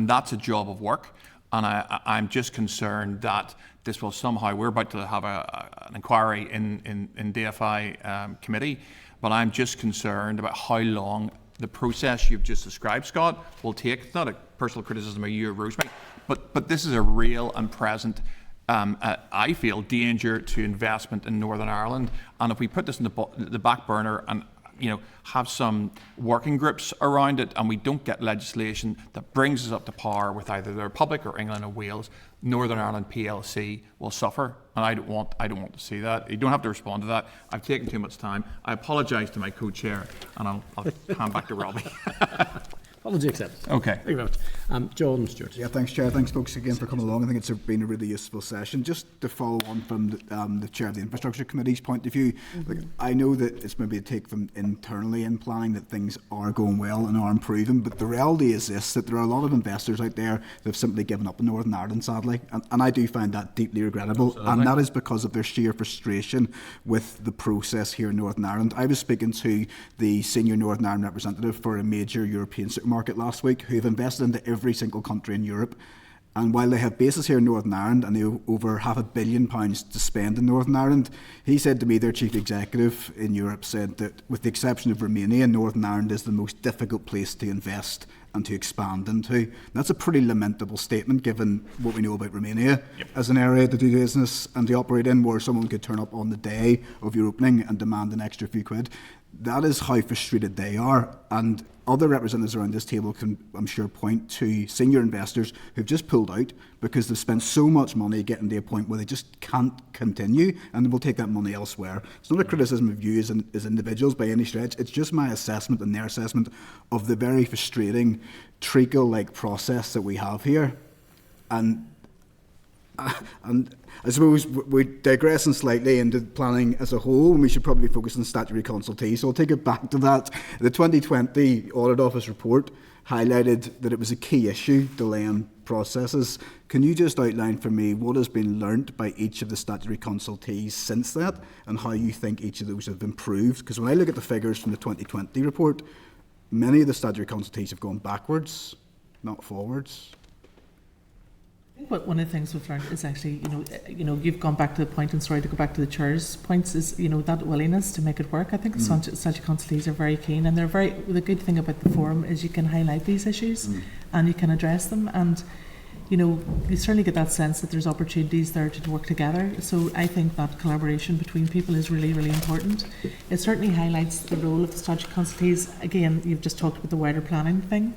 that's a job of work, and I'm just concerned that this will somehow, we're about to have an inquiry in DFI committee, but I'm just concerned about how long the process you've just described, Scott, will take. It's not a personal criticism of you or Rosemary, but this is a real and present, I feel, danger to investment in Northern Ireland, and if we put this in the back burner and have some working groups around it, and we don't get legislation that brings us up to par with either the Republic or England or Wales, Northern Ireland PLC will suffer, and I don't want to see that. You don't have to respond to that. I've taken too much time. I apologise to my co-chair, and I'll hand back to Robbie. Apology accepted. Okay. Thank you very much. John Stewart. Yeah, thanks, Chair. Thanks, folks, again for coming along. I think it's been a really useful session. Just to follow on from the Chair of the Infrastructure Committee's point of view, I know that it's maybe a take from internally in planning that things are going well and are improving, but the reality is this, that there are a lot of investors out there that have simply given up in Northern Ireland, sadly, and I do find that deeply regrettable. Absolutely. And that is because of their sheer frustration with the process here in Northern Ireland. I was speaking to the senior Northern Ireland representative for a major European supermarket last week who have invested into every single country in Europe, and while they have bases here in Northern Ireland and they have over £500 million to spend in Northern Ireland, he said to me, their chief executive in Europe said that with the exception of Romania, Northern Ireland is the most difficult place to invest and to expand into. That's a pretty lamentable statement given what we know about Romania as an area to do business and to operate in, where someone could turn up on the day of your opening and demand an extra few quid. That is how frustrated they are, and other representatives around this table can, I'm sure, point to senior investors who've just pulled out because they've spent so much money getting to a point where they just can't continue and will take that money elsewhere. It's not a criticism of you as individuals by any stretch. It's just my assessment and their assessment of the very frustrating treacle-like process that we have here. And I suppose we're digressing slightly into planning as a whole, and we should probably focus on statutory consultees. So I'll take it back to that. The 2020 Audit Office report highlighted that it was a key issue, delaying processes. Can you just outline for me what has been learnt by each of the statutory consultees since that, and how you think each of those have improved? Because when I look at the figures from the 2020 report, many of the statutory consultees have gone backwards, not forwards. But one of the things we've learned is actually, you've gone back to the point, and sorry to go back to the chair's points, is, that willingness to make it work. I think the statutory consultees are very keen, and the good thing about the forum is you can highlight these issues and you can address them, and, you certainly get that sense that there's opportunities there to work together. So I think that collaboration between people is really, really important. It certainly highlights the role of the statutory consultees. Again, you've just talked about the wider planning thing.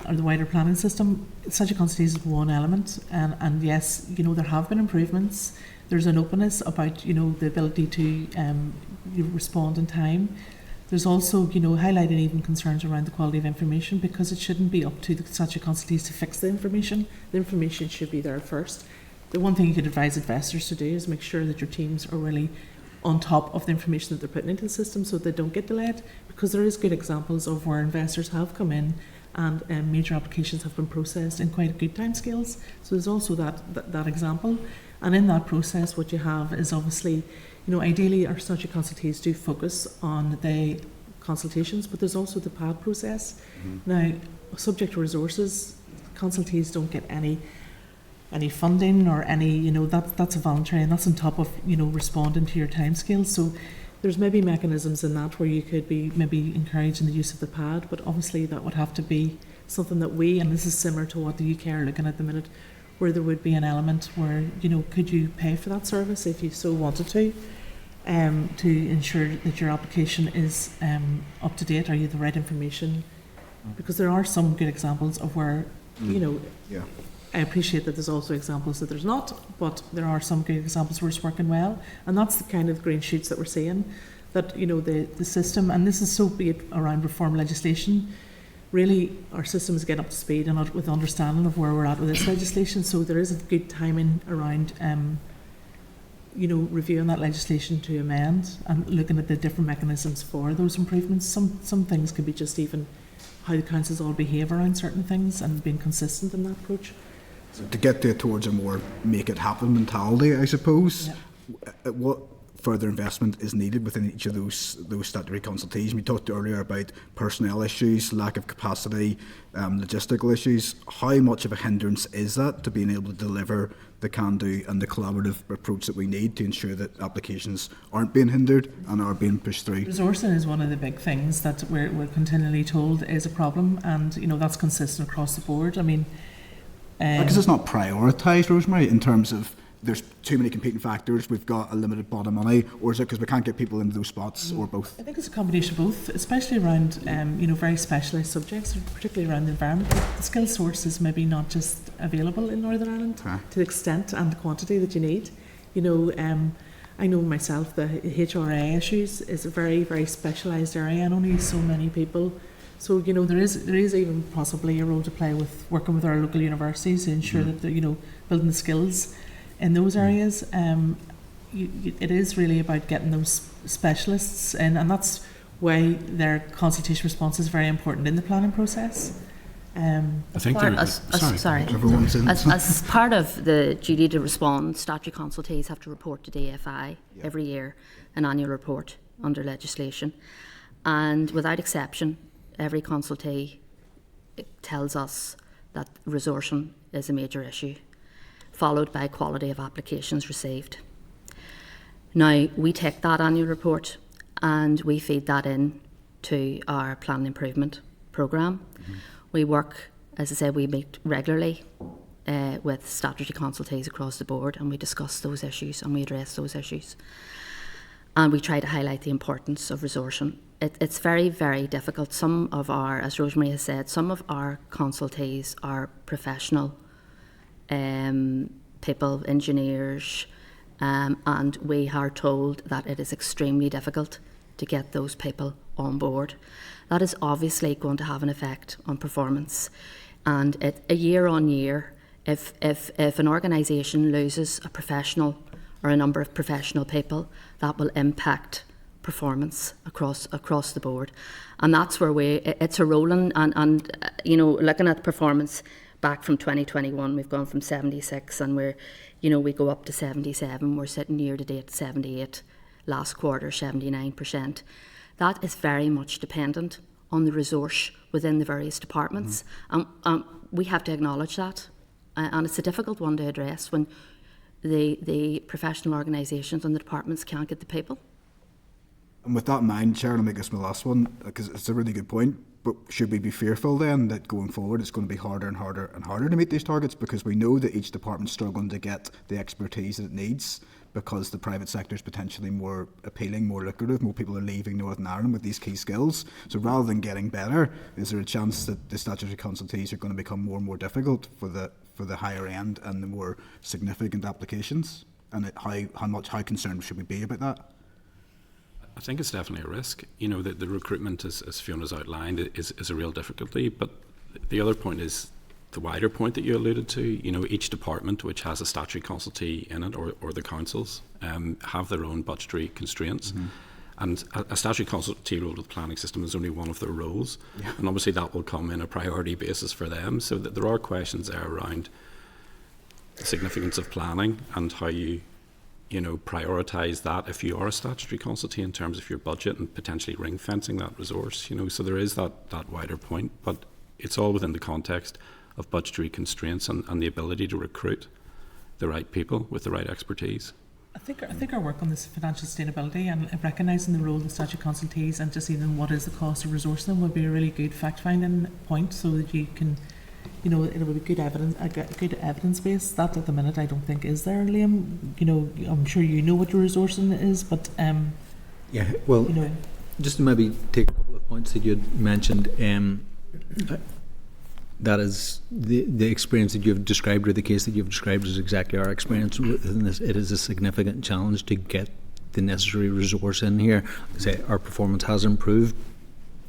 Or the wider planning system. Statutory consultees is one element, and yes, there have been improvements. There's an openness about the ability to respond in time. There's also highlighting even concerns around the quality of information, because it shouldn't be up to the statutory consultees to fix the information. The information should be there first. The one thing you could advise investors to do is make sure that your teams are really on top of the information that they're putting into the system, so they don't get delayed, because there is good examples of where investors have come in and major applications have been processed in quite good timescales. So there's also that example. And in that process, what you have is obviously, ideally our statutory consultees do focus on the consultations, but there's also the PAD process. Now, subject to resources, consultees don't get any funding or any, that's a voluntary, and that's on top of, responding to your timescales. So there's maybe mechanisms in that where you could be maybe encouraging the use of the PAD, but obviously that would have to be something that we, and this is similar to what the UK are looking at the minute, where there would be an element where, could you pay for that service if you so wanted to ensure that your application is up to date, are you the right information? Because there are some good examples of where, I appreciate that there's also examples that there's not, but there are some good examples where it's working well, and that's the kind of green shoots that we're seeing, that the system, and this is so be it around reform legislation, really our system is getting up to speed and with understanding of where we're at with this legislation. So there is a good timing around reviewing that legislation to amend and looking at the different mechanisms for those improvements. Some things could be just even how the councils all behave around certain things and being consistent in that approach. To get towards a more make it happen mentality, I suppose, what further investment is needed within each of those statutory consultees? We talked earlier about personnel issues, lack of capacity, logistical issues. How much of a hindrance is that to being able to deliver the can-do and the collaborative approach that we need to ensure that applications aren't being hindered and are being pushed through? Resourcing is one of the big things that we're continually told is a problem, and that's consistent across the board. I mean, because it's not prioritised, Rosemary, in terms of there's too many competing factors, we've got a limited pot of money, or is it because we can't get people into those spots, or both? I think it's a combination of both, especially around very specialised subjects, particularly around the environment. The skill source is maybe not just available in Northern Ireland to the extent and the quantity that you need. I know myself the HRA issues is a very, very specialised area, and only so many people. So there is even possibly a role to play with working with our local universities to ensure that they're, building the skills in those areas. It is really about getting those specialists in, and that's why their consultation response is very important in the planning process. I think as part of the duty to respond, statutory consultees have to report to DFI every year, an annual report under legislation, and without exception, every consultee tells us that resourcing is a major issue, followed by quality of applications received. Now, we take that annual report and we feed that in to our planning improvement programme. We work, as I said, we meet regularly with statutory consultees across the board, and we discuss those issues and we address those issues. and we try to highlight the importance of resourcing. It's very, very difficult. Some of our, as Rosemary has said, some of our consultees are professional people, engineers, and we are told that it is extremely difficult to get those people on board. That is obviously going to have an effect on performance. And a year on year, if an organisation loses a professional or a number of professional people, that will impact performance across the board. And that's where it's a rolling, and you know, looking at performance back from 2021, we've gone from 76 and we go up to 77. We're sitting year to date 78, last quarter 79%. That is very much dependent on the resource within the various departments. We have to acknowledge that. And it's a difficult one to address when the professional organisations and the departments can't get the people. And with that in mind, Chair, I'll make this my last one, because it's a really good point. But should we be fearful then that going forward it's going to be harder and harder and harder to meet these targets, because we know that each department's struggling to get the expertise that it needs, because the private sector is potentially more appealing, more lucrative, more people are leaving Northern Ireland with these key skills. So rather than getting better, is there a chance that the statutory consultees are going to become more and more difficult for the higher end and the more significant applications? And how concerned should we be about that? I think it's definitely a risk. You know, the recruitment, as Fiona's outlined, is a real difficulty. But the other point is the wider point that you alluded to. You know, each department which has a statutory consultee in it, or the councils, have their own budgetary constraints. And a statutory consultee role with the planning system is only one of their roles. Yeah. And obviously that will come in a priority basis for them. So that there are questions there around the significance of planning and how you prioritise that if you are a statutory consultee in terms of your budget and potentially ring fencing that resource. So there is that wider point, but it's all within the context of budgetary constraints and the ability to recruit the right people with the right expertise. I think our work on this financial sustainability and recognising the role of the statutory consultees and just even what is the cost of resourcing them would be a really good fact-finding point, so that you can, it would be good evidence base. That at the minute I don't think is there, Liam. I'm sure you know what your resourcing is, but yeah, well, just to maybe take a couple of points that you had mentioned. That is the experience that you've described, or the case that you've described, is exactly our experience within this. It is a significant challenge to get the necessary resource in here. Say our performance has improved,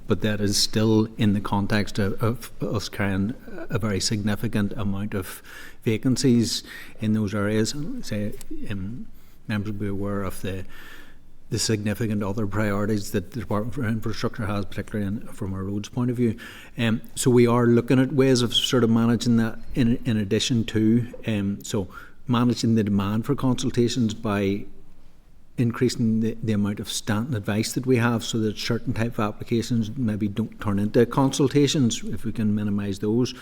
but that is still in the context of us carrying a very significant amount of vacancies in those areas. Say, members will be aware of the significant other priorities that the Department for Infrastructure has, particularly from a roads point of view. So we are looking at ways of sort of managing that in addition to, so managing the demand for consultations by increasing the amount of standing advice that we have, so that certain type of applications maybe don't turn into consultations, if we can minimise those.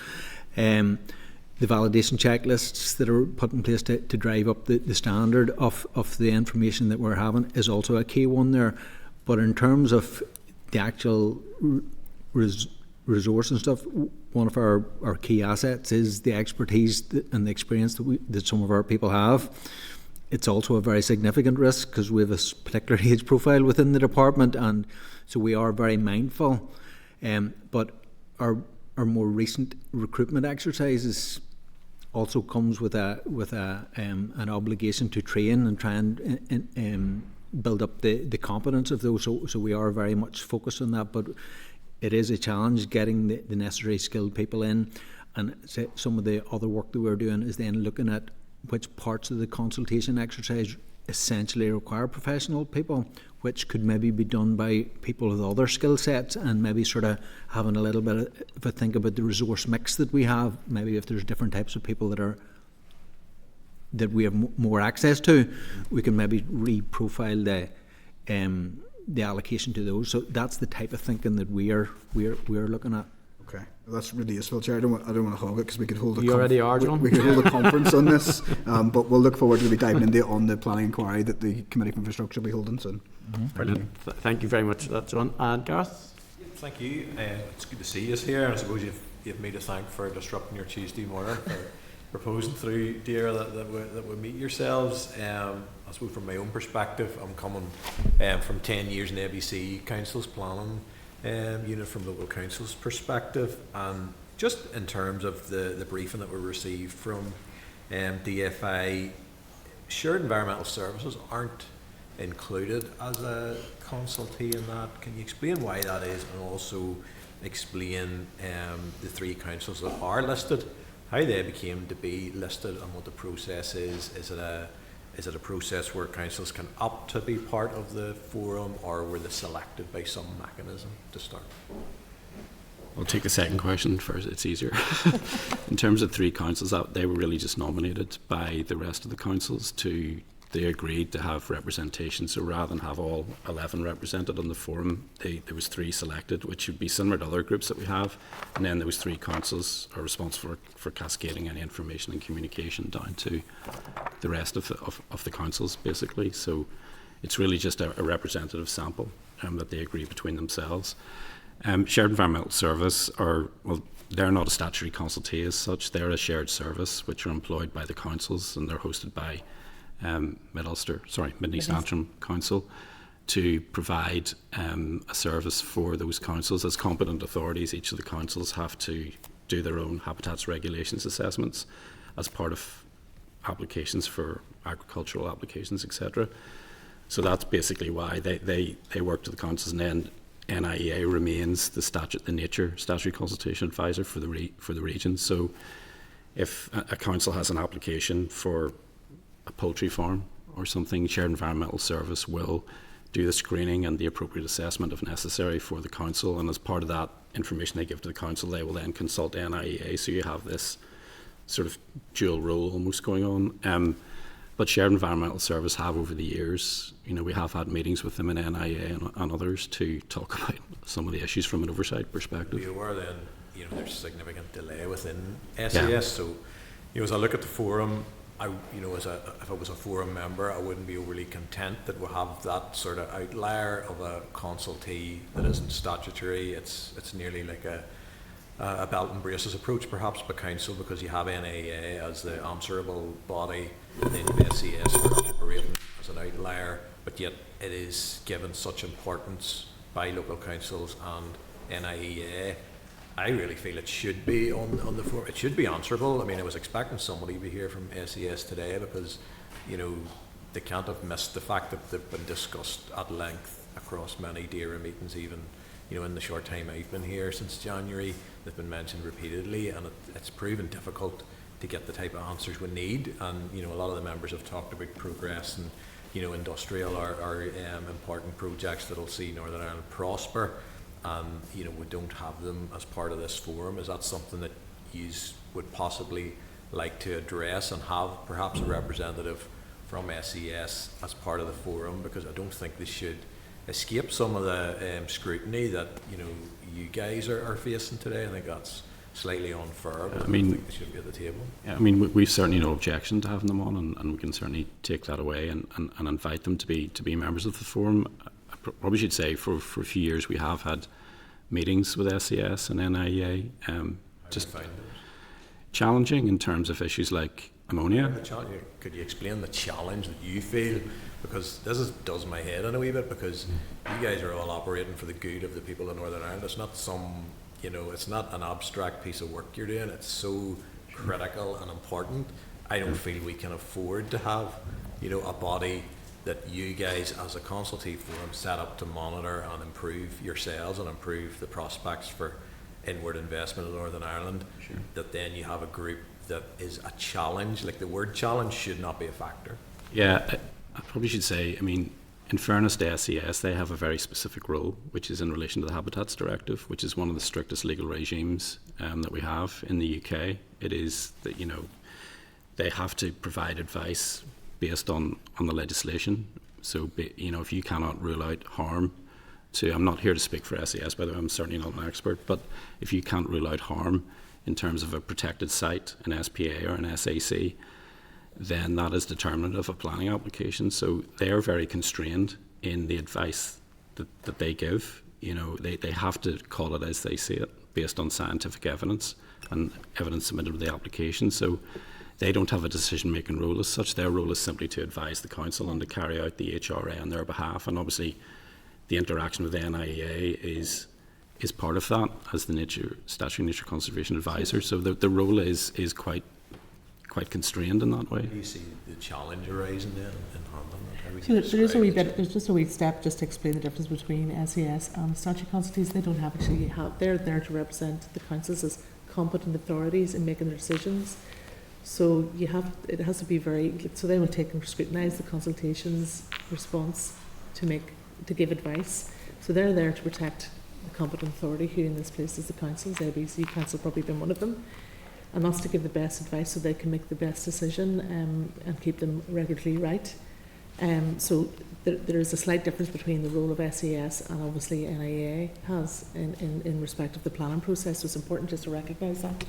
The validation checklists that are put in place to drive up the standard of the information that we're having is also a key one there. But in terms of the actual resource and stuff, one of our key assets is the expertise and the experience that some of our people have. It's also a very significant risk because we have a particular age profile within the department, and so we are very mindful. But our more recent recruitment exercises also comes with an obligation to train and try and build up the competence of those. So we are very much focused on that, but it is a challenge getting the necessary skilled people in. And some of the other work that we're doing is then looking at which parts of the consultation exercise essentially require professional people, which could maybe be done by people with other skill sets, and maybe sort of having a little bit of a think about the resource mix that we have. Maybe if there's different types of people that we have more access to, we can maybe re-profile the allocation to those. So that's the type of thinking that we're looking at. Okay, well, that's really useful, Chair. I don't want to hog it because we could hold you already are, John. We could hold a conference on this, but we'll look forward to diving into on the planning inquiry that the Committee for Infrastructure will be holding soon. Brilliant. Thank you very much for that, John. And Gareth? Thank you. It's good to see you here. I suppose you've me to thank for disrupting your Tuesday morning for proposing through, dear, that we meet yourselves. I suppose from my own perspective, I'm coming from 10 years in ABC Council's planning unit from local council's perspective, and just in terms of the briefing that we received from DFI, shared environmental services aren't included as a consultee in that. Can you explain why that is, and also explain the three councils that are listed, how they became to be listed, and what the process is? Is it a process where councils can opt to be part of the forum, or were they selected by some mechanism to start? I'll take the second question first, it's easier. In terms of three councils, they were really just nominated by the rest of the councils they agreed to have representation. So rather than have all 11 represented on the forum, there was 3 selected, which would be similar to other groups that we have. And then there was 3 councils are responsible for cascading any information and communication down to the rest of the councils, basically. So it's really just a representative sample that they agree between themselves. Shared environmental service they're not a statutory consultee as such. They're a shared service which are employed by the councils, and they're hosted by Mid East Antrim Council to provide a service for those councils. As competent authorities, each of the councils have to do their own habitats regulations assessments as part of applications for agricultural applications, etc. So that's basically why they work to the councils, and then NIEA remains the nature statutory consultation advisor for the region. So if a council has an application for a poultry farm or something, shared environmental service will do the screening and the appropriate assessment if necessary for the council, and as part of that information they give to the council, they will then consult NIEA. So you have this sort of dual role almost going on. But shared environmental service have over the years, we have had meetings with them in NIA and others to talk about some of the issues from an oversight perspective. You were then, there's significant delay within SES. Yeah. So, as I look at the forum, if I was a forum member, I wouldn't be overly content that we have that sort of outlier of a consultee that isn't statutory. It's nearly like a belt and braces approach, perhaps, by council, because you have NIA as the answerable body, and then SES are operating as an outlier, but yet it is given such importance by local councils and NIEA. I really feel it should be on the forum. It should be answerable. I mean, I was expecting somebody to be here from SES today, because, they can't have missed the fact that they've been discussed at length across many DAERA meetings, even, in the short time I've been here since January. They've been mentioned repeatedly, and it's proven difficult to get the type of answers we need. And, a lot of the members have talked about progress and, industrial are important projects that'll see Northern Ireland prosper. And we don't have them as part of this forum. Is that something that you would possibly like to address, and have perhaps a representative from SES as part of the forum? Because I don't think they should escape some of the scrutiny that you guys are facing today. I think that's slightly unfair, but I think they should be at the table. Yeah, I mean, we've certainly no objection to having them on, and we can certainly take that away and invite them to be members of the forum. I probably should say for a few years we have had meetings with SES and NIEA, just challenging in terms of issues like ammonia. Could you explain the challenge that you feel? Because does my head in a wee bit, because you guys are all operating for the good of the people of Northern Ireland. It's not it's not an abstract piece of work you're doing. It's so critical and important. I don't feel we can afford to have, a body that you guys as a consultative forum set up to monitor and improve yourselves and improve the prospects for inward investment in Northern Ireland. Sure. That then you have a group that is a challenge. Like, the word challenge should not be a factor. Yeah, I probably should say, I mean, in fairness to SES, they have a very specific role, which is in relation to the Habitats Directive, which is one of the strictest legal regimes that we have in the UK. It is that, they have to provide advice based on the legislation. So, if you cannot rule out harm to, I'm not here to speak for SES, by the way, I'm certainly not an expert, but if you can't rule out harm in terms of a protected site, an SPA or an SAC, then that is determinative of a planning application. So they are very constrained in the advice that they give. They have to call it as they see it, based on scientific evidence and evidence submitted with the application. So they don't have a decision-making role as such. Their role is simply to advise the council and to carry out the HRA on their behalf. And obviously, the interaction with the NIEA is part of that as the statutory nature conservation advisor. So the role is quite constrained in that way. Do you see the challenge arising then in handling that? So there's just a wee step just to explain the difference between SES and statutory consultees. They don't they're there to represent the councils as competent authorities in making their decisions. So it has to be so they will take and scrutinise the consultation's response to give advice. So they're there to protect the competent authority, who in this place is the councils. ABC Council probably been one of them. And that's to give the best advice so they can make the best decision and keep them regularly right. So there is a slight difference between the role of SES and obviously NIA has in respect of the planning process. So it's important just to recognise that.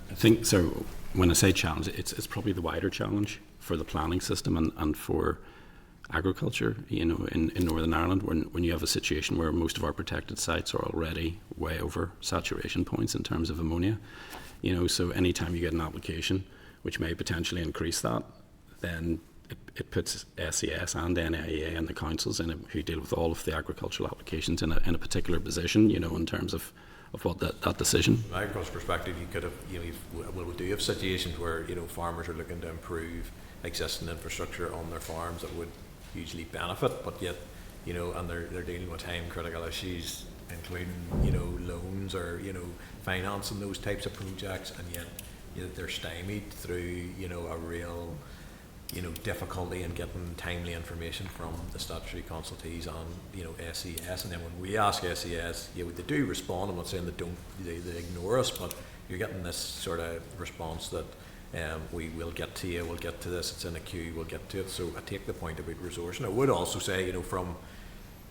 I think so. When I say challenge, it's probably the wider challenge for the planning system and for agriculture. You know, in Northern Ireland, when you have a situation where most of our protected sites are already way over saturation points in terms of ammonia. You know, so anytime you get an application which may potentially increase that, then it puts SES and NIA and the councils who deal with all of the agricultural applications in a particular position, you know, in terms of what that decision. From an agriculture perspective, you could have, you know, we do have situations where, you know, farmers are looking to improve existing infrastructure on their farms that would hugely benefit, but yet, you know, and they're dealing with time critical issues, including, you know, loans or, you know, financing those types of projects, and yet, you know, they're stymied through, you know, a real, you know, difficulty in getting timely information from the statutory consultees and, you know, SES. And then when we ask SES, you know, they do respond. I'm not saying they ignore us, but you're getting this sort of response that we will get to you, we'll get to this, it's in a queue, we'll get to it. So I take the point about resourcing. I would also say, you know, from,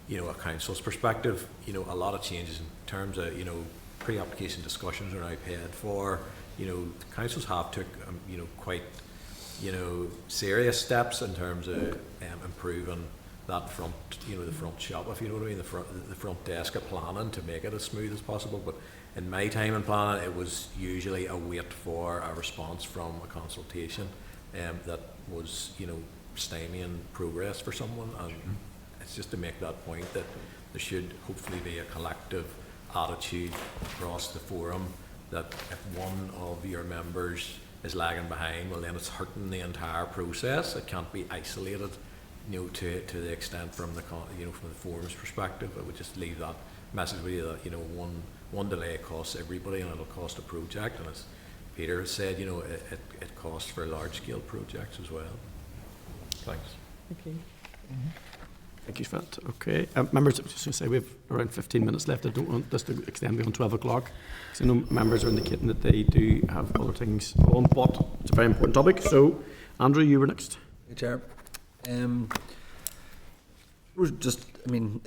you know, a council's perspective, you know, a lot of changes in terms of, you know, pre-application discussions are now paid for. You know, the councils have took, you know, quite, you know, serious steps in terms of improving that front, you know, the front shop, if you know what I mean, the front desk of planning to make it as smooth as possible. But in my time in planning, it was usually a wait for a response from a consultation that was, you know, stymieing progress for someone. And it's just to make that point that there should hopefully be a collective attitude across the forum that if one of your members is lagging behind, well then it's hurting the entire process. It can't be isolated, you know, to the extent from the, you know, from the forum's perspective. I would just leave that message with you that, you know, one delay costs everybody and it'll cost a project, and as Peter has said, you know, it costs for large scale projects as well. Thanks. Thank you. Thank you for that. Okay. Members, I was just going to say we have around 15 minutes left. I don't want this to extend beyond 12 o'clock. So I know members are indicating that they do have other things on, but it's a very important topic. So, Andrew, you were next. Hey, Chair. Just, I mean,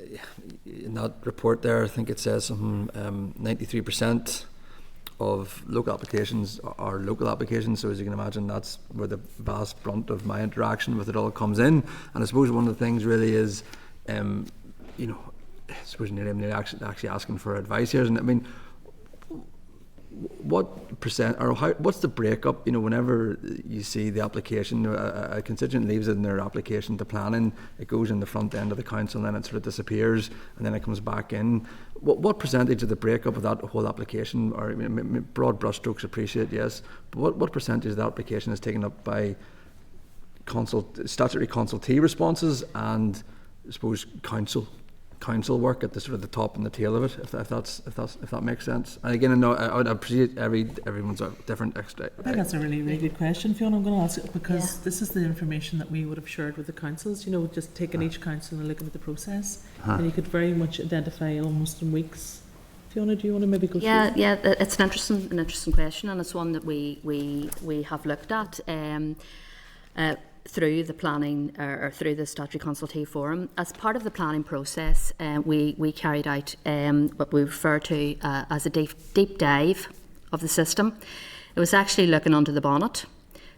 in that report there, I think it says 93% of local applications are local applications. So as you can imagine, that's where the vast brunt of my interaction with it all comes in. And I suppose one of the things really is, you know, I suppose nearly actually asking for advice here. And I mean, what percent or what's the breakup? You know, whenever you see the application, a constituent leaves it in their application to planning, it goes in the front end of the council, and then it sort of disappears, and then it comes back in. What percentage of the breakup of that whole application, or I mean, broad brushstrokes, appreciate, yes, but what percentage of the application is taken up by statutory consultee responses and, I suppose, council work at the sort of the top and the tail of it, if that makes sense. And again, I would appreciate everyone's different. I think that's a really, really good question, Fiona. I'm going to ask it because this is the information that we would have shared with the councils. You know, just taking each council and looking at the process, and you could very much identify almost in weeks. Fiona, do you want to maybe go through? Yeah, it's an interesting question, and it's one that we have looked at. Through the planning or through the statutory consultative forum. As part of the planning process, we carried out what we refer to as a deep dive of the system. It was actually looking under the bonnet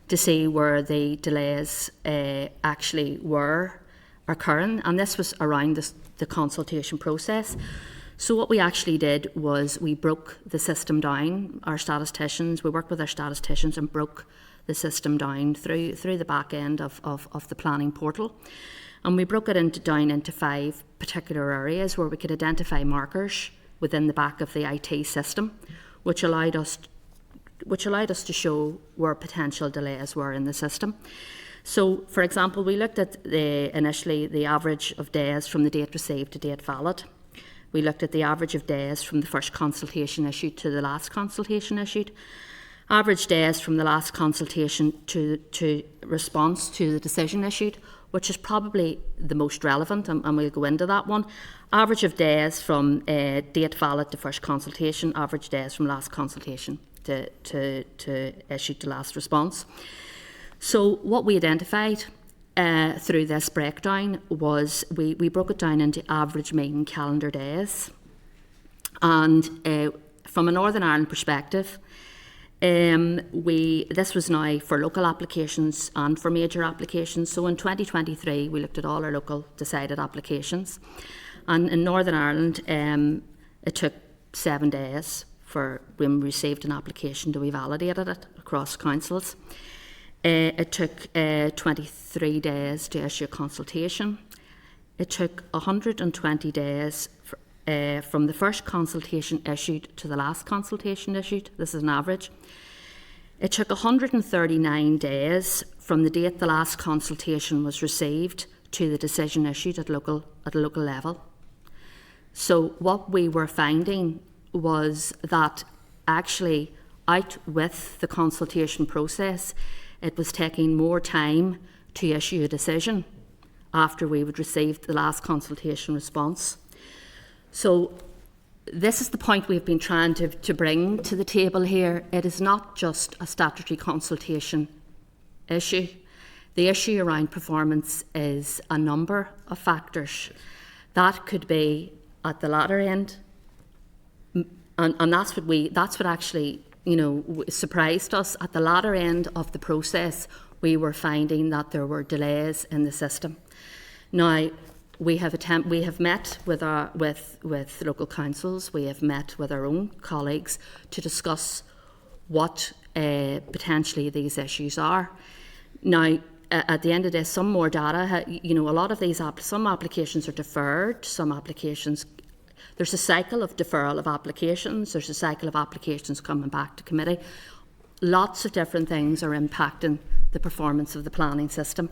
to see where the delays actually were occurring, and this was around the consultation process. So what we actually did was we broke the system down. We worked with our statisticians and broke the system down through the back end of the planning portal. And we broke it down into 5 particular areas where we could identify markers within the back of the IT system, which allowed us to show where potential delays were in the system. So, for example, we looked at initially the average of days from the date received to date valid. We looked at the average of days from the first consultation issued to the last consultation issued, average days from the last consultation to response to the decision issued, which is probably the most relevant, and we'll go into that one. Average of days from date valid to first consultation, average days from last consultation to issue to last response. So what we identified through this breakdown was we broke it down into average mean calendar days. And from a Northern Ireland perspective, this was now for local applications and for major applications. So in 2023, we looked at all our local decided applications. And in Northern Ireland, it took 7 days for when we received an application to be validated it across councils. It took 23 days to issue a consultation. It took 120 days from the first consultation issued to the last consultation issued. This is an average. It took 139 days from the date the last consultation was received to the decision issued at a local level. So what we were finding was that actually out with the consultation process, it was taking more time to issue a decision after we would received the last consultation response. So this is the point we've been trying to bring to the table here. It is not just a statutory consultation issue. The issue around performance is a number of factors. That could be at the latter end, and that's what actually surprised us. At the latter end of the process, we were finding that there were delays in the system. Now, we have met with local councils. We have met with our own colleagues to discuss what potentially these issues are. Now, at the end of this, some more data. A lot of these some applications are deferred. Some applications, there's a cycle of deferral of applications. There's a cycle of applications coming back to committee. Lots of different things are impacting the performance of the planning system.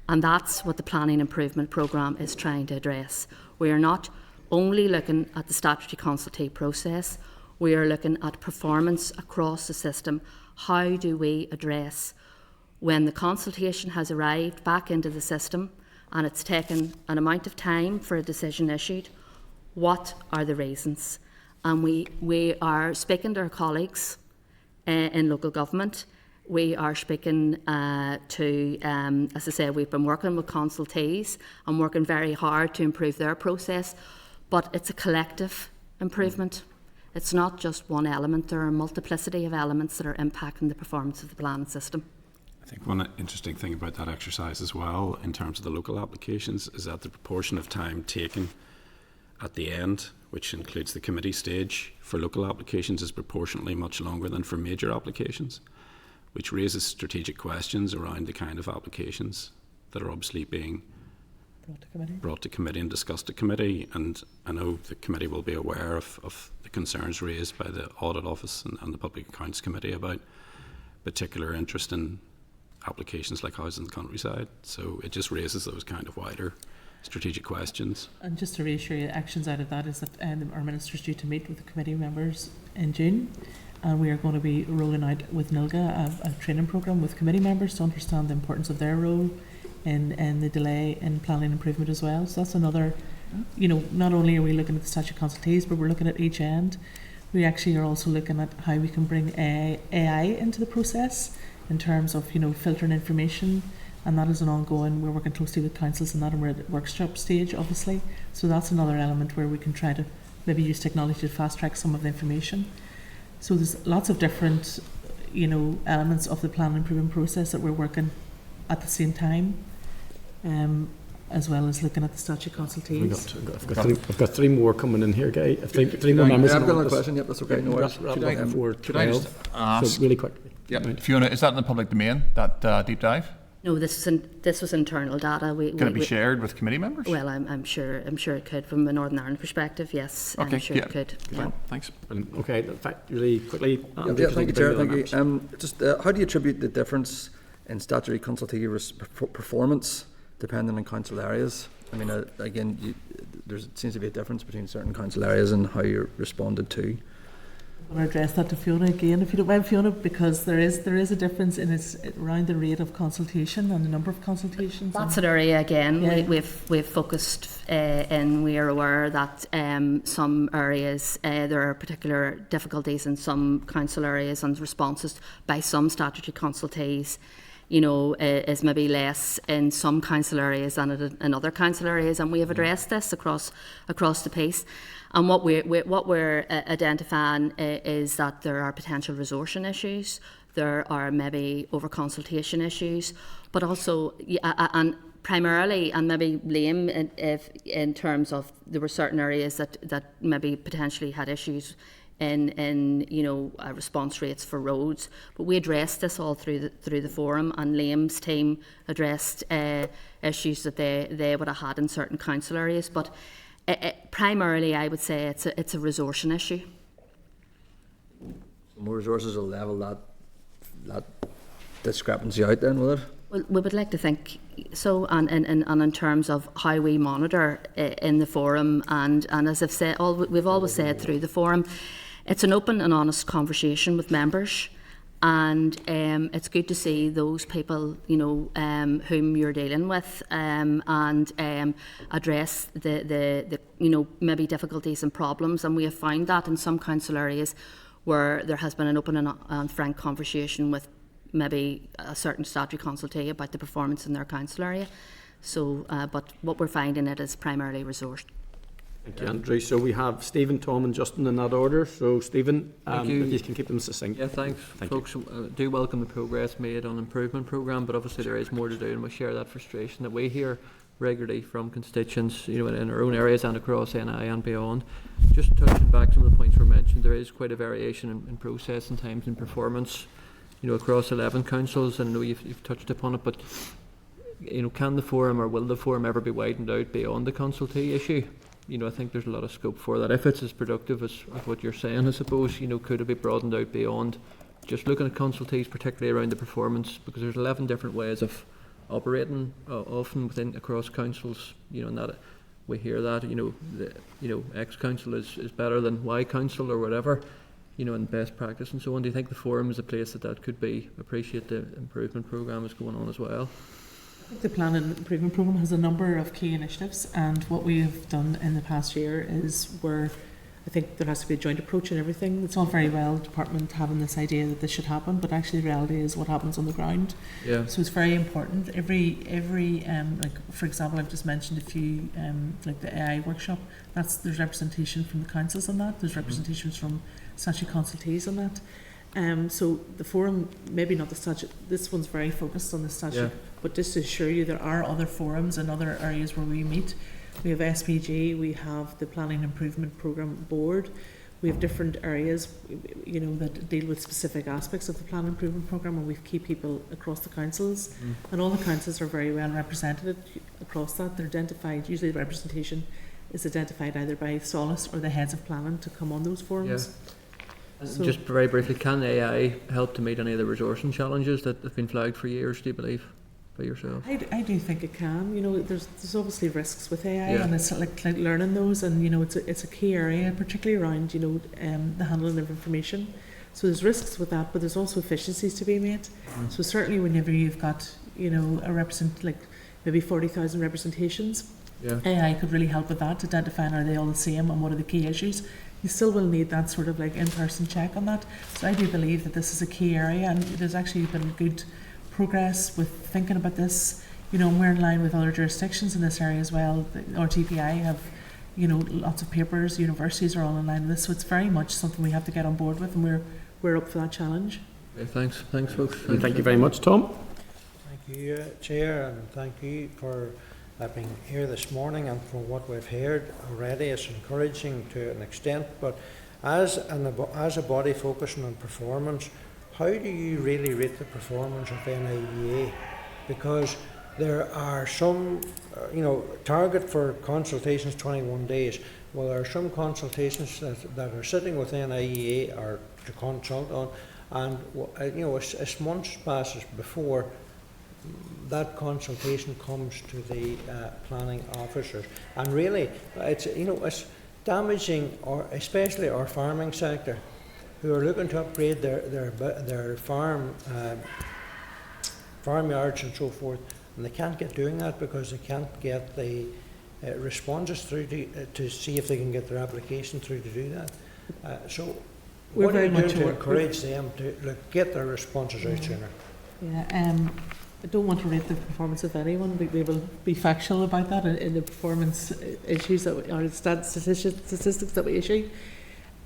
And that's what the Planning Improvement Programme is trying to address. We are not only looking at the statutory consultative process, we are looking at performance across the system. How do we address when the consultation has arrived back into the system and it's taken an amount of time for a decision issued? What are the reasons? And we are speaking to our colleagues in local government. We are speaking to, as I say, we've been working with consultees and working very hard to improve their process, but it's a collective improvement. It's not just one element. There are a multiplicity of elements that are impacting the performance of the planning system. I think one interesting thing about that exercise as well, in terms of the local applications, is that the proportion of time taken at the end, which includes the committee stage for local applications, is proportionately much longer than for major applications, which raises strategic questions around the kind of applications that are obviously being brought to committee and discussed at committee. And I know the committee will be aware of the concerns raised by the Audit Office and the Public Accounts Committee about particular interest in applications like Housing in the Countryside. So it just raises those kind of wider strategic questions. And just to reassure you, actions out of that is that our Minister is due to meet with the committee members in June. And we are going to be rolling out with NILGA a training programme with committee members to understand the importance of their role in the delay in planning improvement as well. So that's another, not only are we looking at the statutory consultees, but we're looking at each end. We actually are also looking at how we can bring AI into the process in terms of, filtering information. And that is an ongoing, we're working closely with councils and that, and we're at the workshop stage, obviously. So that's another element where we can try to maybe use technology to fast track some of the information. So there's lots of different, elements of the planning improvement process that we're working at the same time, as well as looking at the statutory consultees. I've got 3 more coming in here, Guy. Three more members. I've got another question. Yep, that's okay. No worries. Before 12. So really quickly. Yeah, Fiona, is that in the public domain, that deep dive? No, this was internal data. Can it be shared with committee members? Well, I'm sure it could from a Northern Ireland perspective. Yes, okay, I'm sure it could. Yeah. Thanks. Okay, in fact, really quickly. Thank you, Chair. Thank you. Just how do you attribute the difference in statutory consultee performance depending on council areas? I mean, again, there seems to be a difference between certain council areas and how you're responded to. I'm going to address that to Fiona again, if you don't mind, Fiona, because there is a difference in it's around the rate of consultation and the number of consultations. That's an area again. Yeah. We've focused and we are aware that some areas there are particular difficulties in some council areas, and responses by some statutory consultees, you know, is maybe less in some council areas than in other council areas, and we have addressed this across the piece. And what we're identifying is that there are potential resourcing issues, there are maybe over consultation issues, but also and primarily, and maybe Liam, in terms of there were certain areas that maybe potentially had issues in you know, response rates for roads. But we addressed this all through the forum, and Liam's team addressed issues that they would have had in certain council areas. But primarily, I would say it's a resourcing issue. More resources will level that discrepancy out then, will it? Well, we would like to think so, and in terms of how we monitor in the forum, and as I've said, we've always said through the forum, it's an open and honest conversation with members, and it's good to see those people, you know, whom you're dealing with, and address the you know, maybe difficulties and problems. And we have found that in some council areas where there has been an open and frank conversation with maybe a certain statutory consultee about the performance in their council area. So, but what we're finding it is primarily resourced. Thank you, Andrew. So we have Stephen, Tom and Justin in that order. So Stephen, if you can keep them succinct. Yeah, thanks. Folks, do welcome the progress made on the improvement programme, but obviously there is more to do, and we share that frustration that we hear regularly from constituents, you know, in our own areas and across NI and beyond. Just touching back some of the points were mentioned, there is quite a variation in process and times and performance, you know, across 11 councils, and I know you've touched upon it, but you know, can the forum or will the forum ever be widened out beyond the consultee issue? You know, I think there's a lot of scope for that. If it's as productive as what you're saying, I suppose, you know, could it be broadened out beyond just looking at consultees, particularly around the performance, because there's 11 different ways of operating often within across councils, you know, and that we hear that, you know, X council is better than Y council or whatever, you know, in best practice and so on. Do you think the forum is a place that could be? Appreciate the improvement programme is going on as well. The Plan and Improvement Programme has a number of key initiatives, and what we have done in the past year is where I think there has to be a joint approach in everything. It's all very well department having this idea that this should happen, but actually the reality is what happens on the ground. Yeah. So it's very important. Every like for example, I've just mentioned a few like the AI workshop. There's representation from the councils on that. There's representations from statutory consultees on that. So the forum, maybe not the statute, this one's very focused on the statute, but just to assure you there are other forums and other areas where we meet. We have SPG, we have the Planning Improvement Programme Board, we have different areas, you know, that deal with specific aspects of the Planning Improvement Programme, and we have key people across the councils, and all the councils are very well represented across that. They're identified, usually the representation is identified either by Solace or the heads of planning to come on those forums. So just very briefly, can AI help to meet any of the resourcing challenges that have been flagged for years, do you believe, by yourself? I do think it can. You know, there's obviously risks with AI, and it's like learning those, and you know, it's a key area, particularly around, you know, the handling of information. So there's risks with that, but there's also efficiencies to be made. So certainly, whenever you've got, you know, like maybe 40,000 representations, AI could really help with that, identifying are they all the same and what are the key issues. You still will need that sort of like in-person check on that. So I do believe that this is a key area, and there's actually been good progress with thinking about this. You know, and we're in line with other jurisdictions in this area as well. Our TPI have, you know, lots of papers, universities are all in line with this, so it's very much something we have to get on board with, and we're up for that challenge. Okay, thanks folks. And thank you very much, Tom. Thank you, Chair, and thank you for being here this morning, and from what we've heard already, it's encouraging to an extent, but as a body focusing on performance, how do you really rate the performance of NIEA? Because there are some, target for consultations 21 days. Well, there are some consultations that are sitting with NIEA or to consult on, and as months passes before that consultation comes to the planning officers, and really, it's damaging, especially our farming sector, who are looking to upgrade their farmyards and so forth, and they can't get doing that because they can't get the responses through to see if they can get their application through to do that. So what are you doing to encourage them to get their responses out sooner? Yeah, I don't want to rate the performance of anyone. We will be factual about that in the performance issues or statistics that we issue.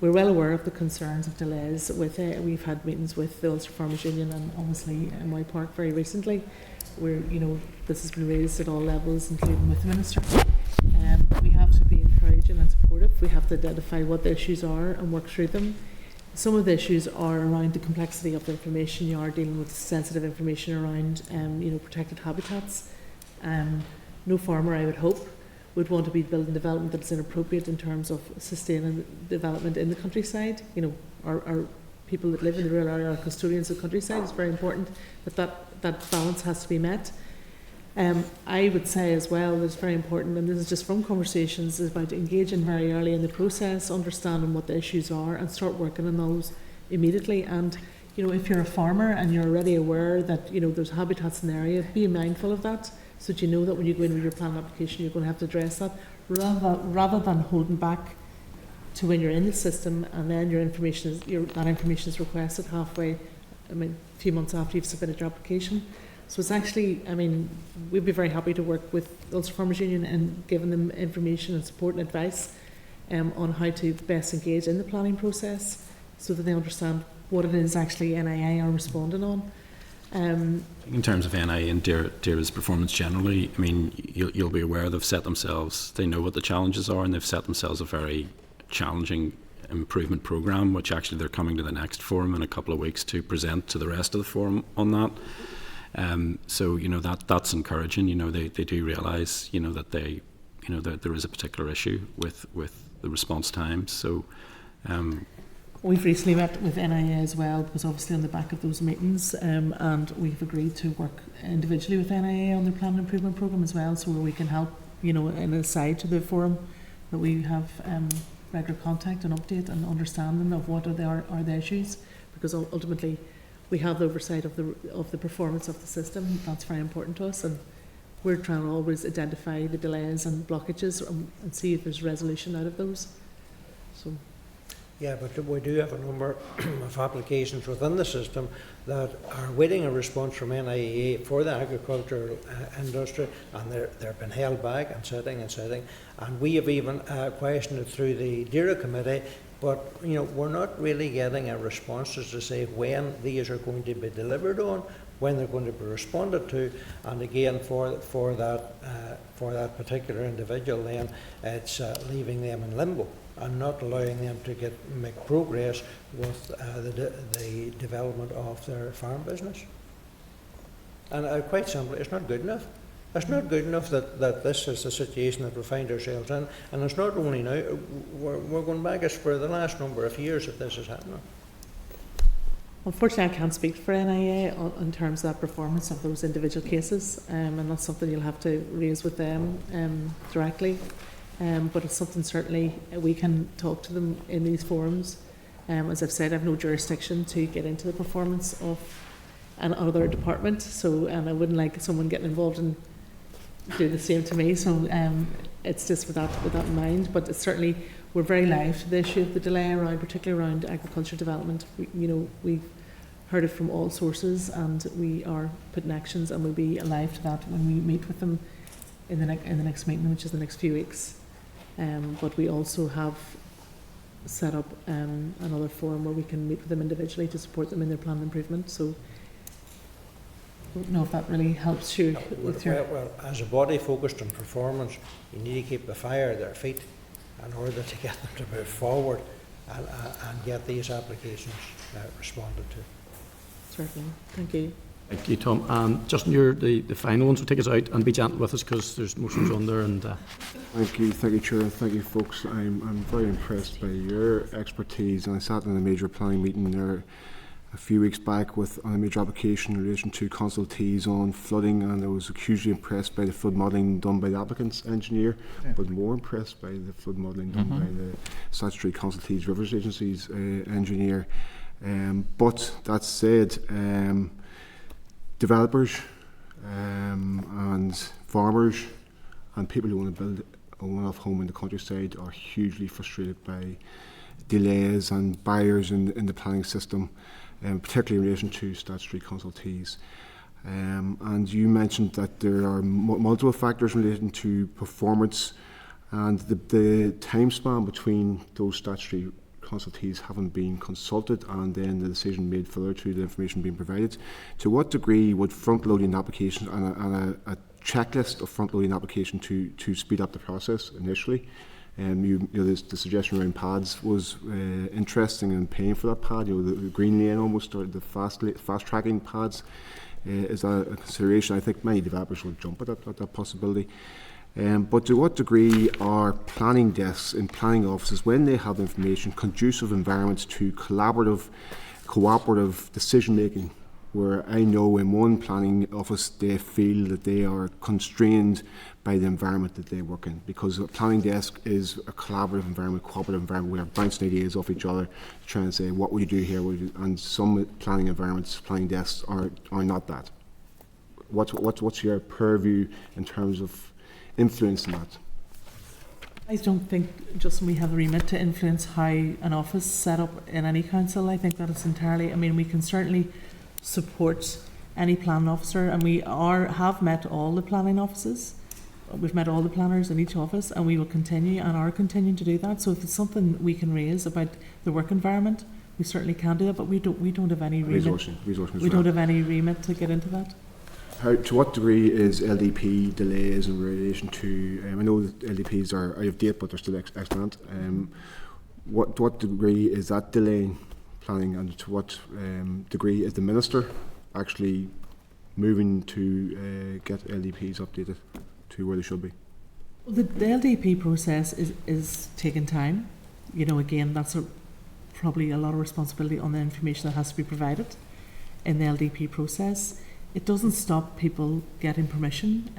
We're well aware of the concerns of delays. We've had meetings with the Ulster Farmers Union and obviously NY Park very recently, where this has been raised at all levels, including with the Minister. We have to be encouraging and supportive. We have to identify what the issues are and work through them. Some of the issues are around the complexity of the information. You are dealing with sensitive information around, protected habitats. No farmer, I would hope, would want to be building development that's inappropriate in terms of sustaining development in the countryside. Our people that live in the rural area are custodians of the countryside. It's very important that balance has to be met. I would say as well that it's very important, and this is just from conversations, is about engaging very early in the process, understanding what the issues are and start working on those immediately. And if you're a farmer and you're already aware that there's habitats in the area, be mindful of that, so that you know that when you go in with your plan application you're going to have to address that, rather than holding back to when you're in the system and then that information is requested halfway, a few months after you've submitted your application. So it's actually, we'd be very happy to work with Ulster Farmers Union and giving them information and support and advice on how to best engage in the planning process so that they understand what it is actually NIA are responding on. In terms of NIA and DAERA's performance generally, you'll be aware they know what the challenges are, and they've set themselves a very challenging improvement programme, which actually they're coming to the next forum in a couple of weeks to present to the rest of the forum on that. So that's encouraging. They do realise that that there is a particular issue with the response times. So we've recently met with NIA as well, because obviously on the back of those meetings, and we've agreed to work individually with NIA on their planning improvement programme as well, so where we can help in a side to the forum, that we have regular contact and update and understanding of what are the issues, because ultimately we have the oversight of the performance of the system. That's very important to us, and we're trying to always identify the delays and blockages and see if there's resolution out of those. So. Yeah, but we do have a number of applications within the system that are waiting a response from NIEA for the agricultural industry, and they've been held back and sitting. And we have even questioned it through the DAERA committee, but we're not really getting a response as to say when these are going to be delivered on, when they're going to be responded to, and again for that particular individual, then it's leaving them in limbo and not allowing them to make progress with the development of their farm business. And quite simply, it's not good enough. It's not good enough that this is the situation that we find ourselves in, and it's not only now, we're going back as for the last number of years that this is happening. Unfortunately, I can't speak for NIA in terms of that performance of those individual cases, and that's something you'll have to raise with them directly. But it's something certainly we can talk to them in these forums. As I've said, I have no jurisdiction to get into the performance of another department, and I wouldn't like someone getting involved and do the same to me. So it's just with that in mind. But it's certainly, we're very live to the issue of the delay particularly around agriculture development. We've heard it from all sources, and we are putting actions, and we'll be alive to that when we meet with them in the next meeting, which is the next few weeks. But we also have set up another forum where we can meet with them individually to support them in their plan improvement. So I don't know if that really helps you with your... Well, as a body focused on performance, you need to keep the fire at their feet in order to get them to move forward and get these applications responded to. Certainly. Thank you. Thank you, Tom. Justin, you're the final one, so take us out and be gentle with us because there's motions on there. And Thank you, Chair, and thank you, folks. I'm very impressed by your expertise, and I sat in a major planning meeting there a few weeks back on a major application in relation to consultees on flooding, and I was hugely impressed by the flood modelling done by the applicant's engineer, but more impressed by the flood modelling done by the statutory consultees rivers agency's engineer. But that said, developers and farmers and people who want to build a one-off home in the countryside are hugely frustrated by delays and barriers in the planning system, particularly in relation to statutory consultees. And you mentioned that there are multiple factors relating to performance, and the time span between those statutory consultees having been consulted and then the decision made further to the information being provided. To what degree would front-loading applications and a checklist of front-loading application to speed up the process initially? The suggestion around pads was interesting, and paying for that pad. The green lane almost started the fast tracking pads. Is that a consideration? I think many developers will jump at that possibility. But to what degree are planning desks in planning offices, when they have information, conducive environments to collaborative, cooperative decision making, where I know in one planning office they feel that they are constrained by the environment that they work in, because a planning desk is a collaborative environment, cooperative environment. We are bouncing ideas off each other to try and say, what would you do here? And some planning environments, planning desks are not that. What's your purview in terms of influence in that? I don't think just we have a remit to influence how an office set up in any council. I think that is entirely, I mean, we can certainly support any planning officer, and we have met all the planning offices. We've met all the planners in each office, and we will continue and are continuing to do that. So if it's something we can raise about the work environment, we certainly can do that, but we don't have any remit. We don't have any remit to get into that. To what degree is LDP delays in relation to, I know that LDPs are out of date, but they're still excellent. What degree is that delaying planning, and to what degree is the Minister actually moving to get LDPs updated to where they should be? Well, the LDP process is taking time. Again, that's probably a lot of responsibility on the information that has to be provided in the LDP process. It doesn't stop people getting permission.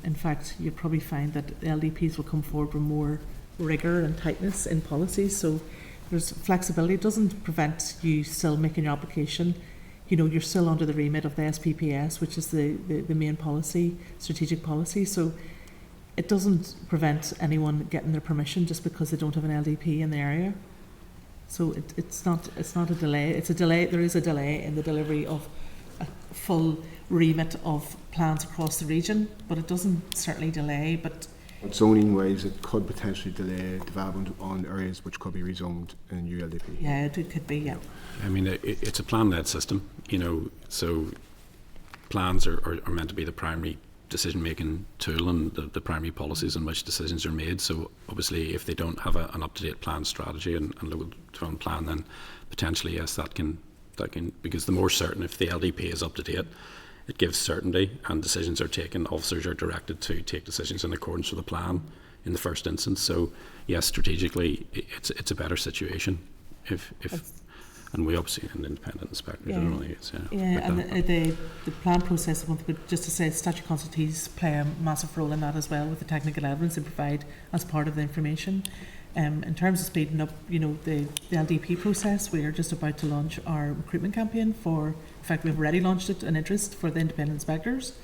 In fact, you'll probably find that the LDPs will come forward with more rigour and tightness in policies. So there's flexibility. It doesn't prevent you still making your application. You're still under the remit of the SPPS, which is the main policy, strategic policy. So it doesn't prevent anyone getting their permission just because they don't have an LDP in the area. So it's not a delay. It's a delay. There is a delay in the delivery of a full remit of plans across the region, but it doesn't certainly delay. But zoning wise, it could potentially delay development on areas which could be rezoned in new LDP. Yeah, it could be. Yeah. I mean, it's a plan-led system, so plans are meant to be the primary decision-making tool and the primary policies in which decisions are made. So obviously, if they don't have an up-to-date plan strategy and local development plan, then potentially yes, that can, because the more certain, if the LDP is up to date, it gives certainty, and decisions are taken. Officers are directed to take decisions in accordance with the plan in the first instance. So yes, strategically, it's a better situation if and we obviously an independent inspector generally is. And the plan process, just to say, statute consultees play a massive role in that as well, with the technical evidence they provide as part of the information. In terms of speeding up, the LDP process, we are just about to launch our recruitment campaign in fact, we've already launched it, an interest for the independent inspectors.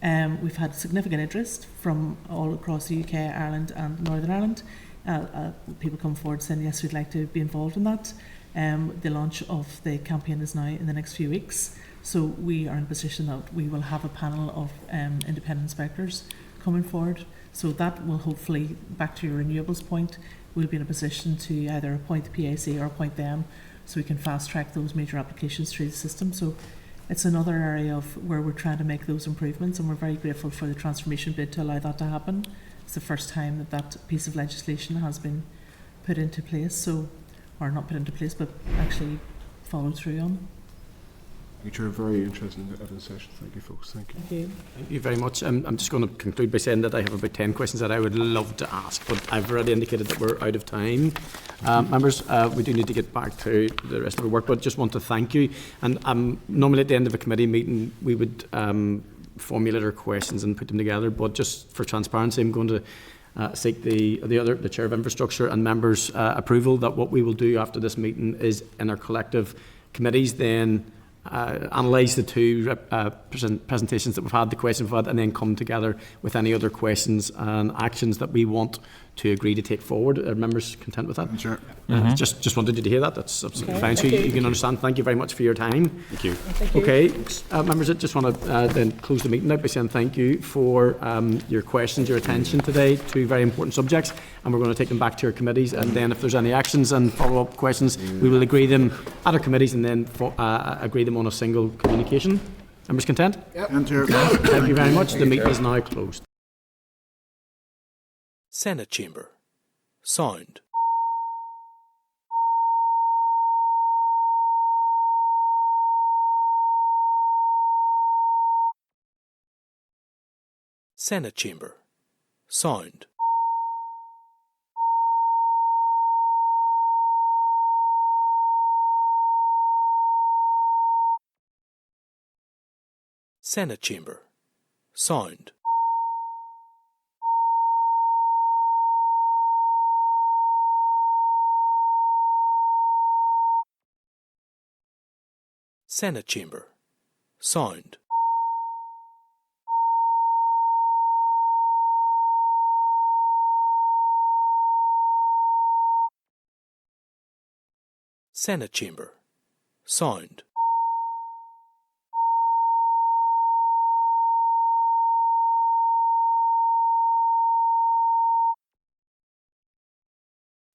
We've had significant interest from all across the UK, Ireland and Northern Ireland. People come forward saying, yes, we'd like to be involved in that. The launch of the campaign is now in the next few weeks. So we are in a position that we will have a panel of independent inspectors coming forward. So that will hopefully, back to your renewables point, we'll be in a position to either appoint the PAC or appoint them, so we can fast track those major applications through the system. So it's another area of where we're trying to make those improvements, and we're very grateful for the transformation bid to allow that to happen. It's the first time that piece of legislation has been put into place, or not put into place, but actually followed through on. Thank you, Chair. Very interesting evidence session. Thank you, folks. Thank you. Thank you. Thank you very much. I'm just going to conclude by saying that I have about 10 questions that I would love to ask, but I've already indicated that we're out of time. Members, we do need to get back to the rest of our work, but just want to thank you. And normally at the end of a committee meeting, we would formulate our questions and put them together, but just for transparency, I'm going to seek the Chair of Infrastructure and members' approval that what we will do after this meeting is in our collective committees then analyse the two presentations that we've had, the questions we've had, and then come together with any other questions and actions that we want to agree to take forward. Are members content with that? Sure. Just wanted you to hear that. That's absolutely Okay, fine. So thank you you. can understand. Thank you very much for your time. Thank you. Thank you. Okay, members, I just want to then close the meeting out by saying thank you for your questions, your attention today, two very important subjects, and we're going to take them back to your committees, and then if there's any actions and follow-up questions, we will agree them at our committees and then agree them on a single communication. Members content? And Chair. Thank you very much. The meeting is now closed. Senate Chamber. Sound. Senate Chamber. Sound. Senate Chamber. Sound. Senate Chamber. Sound.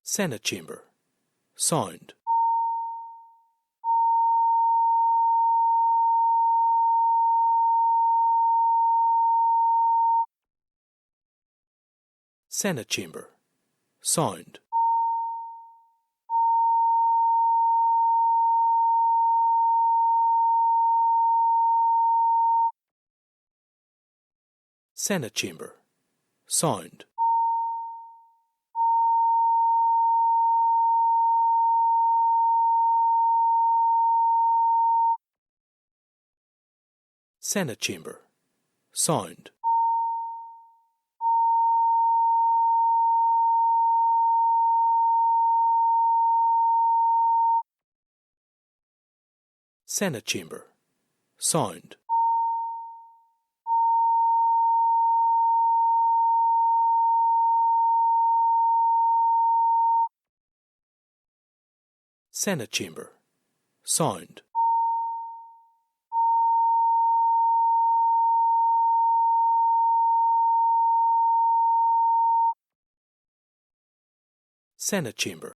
Senate Chamber. Sound. Senate Chamber. Sound. Senate Chamber. Sound. Senate Chamber. Sound. Senate Chamber. Sound. Senate Chamber. Sound. Senate Chamber. Sound. Senate Chamber.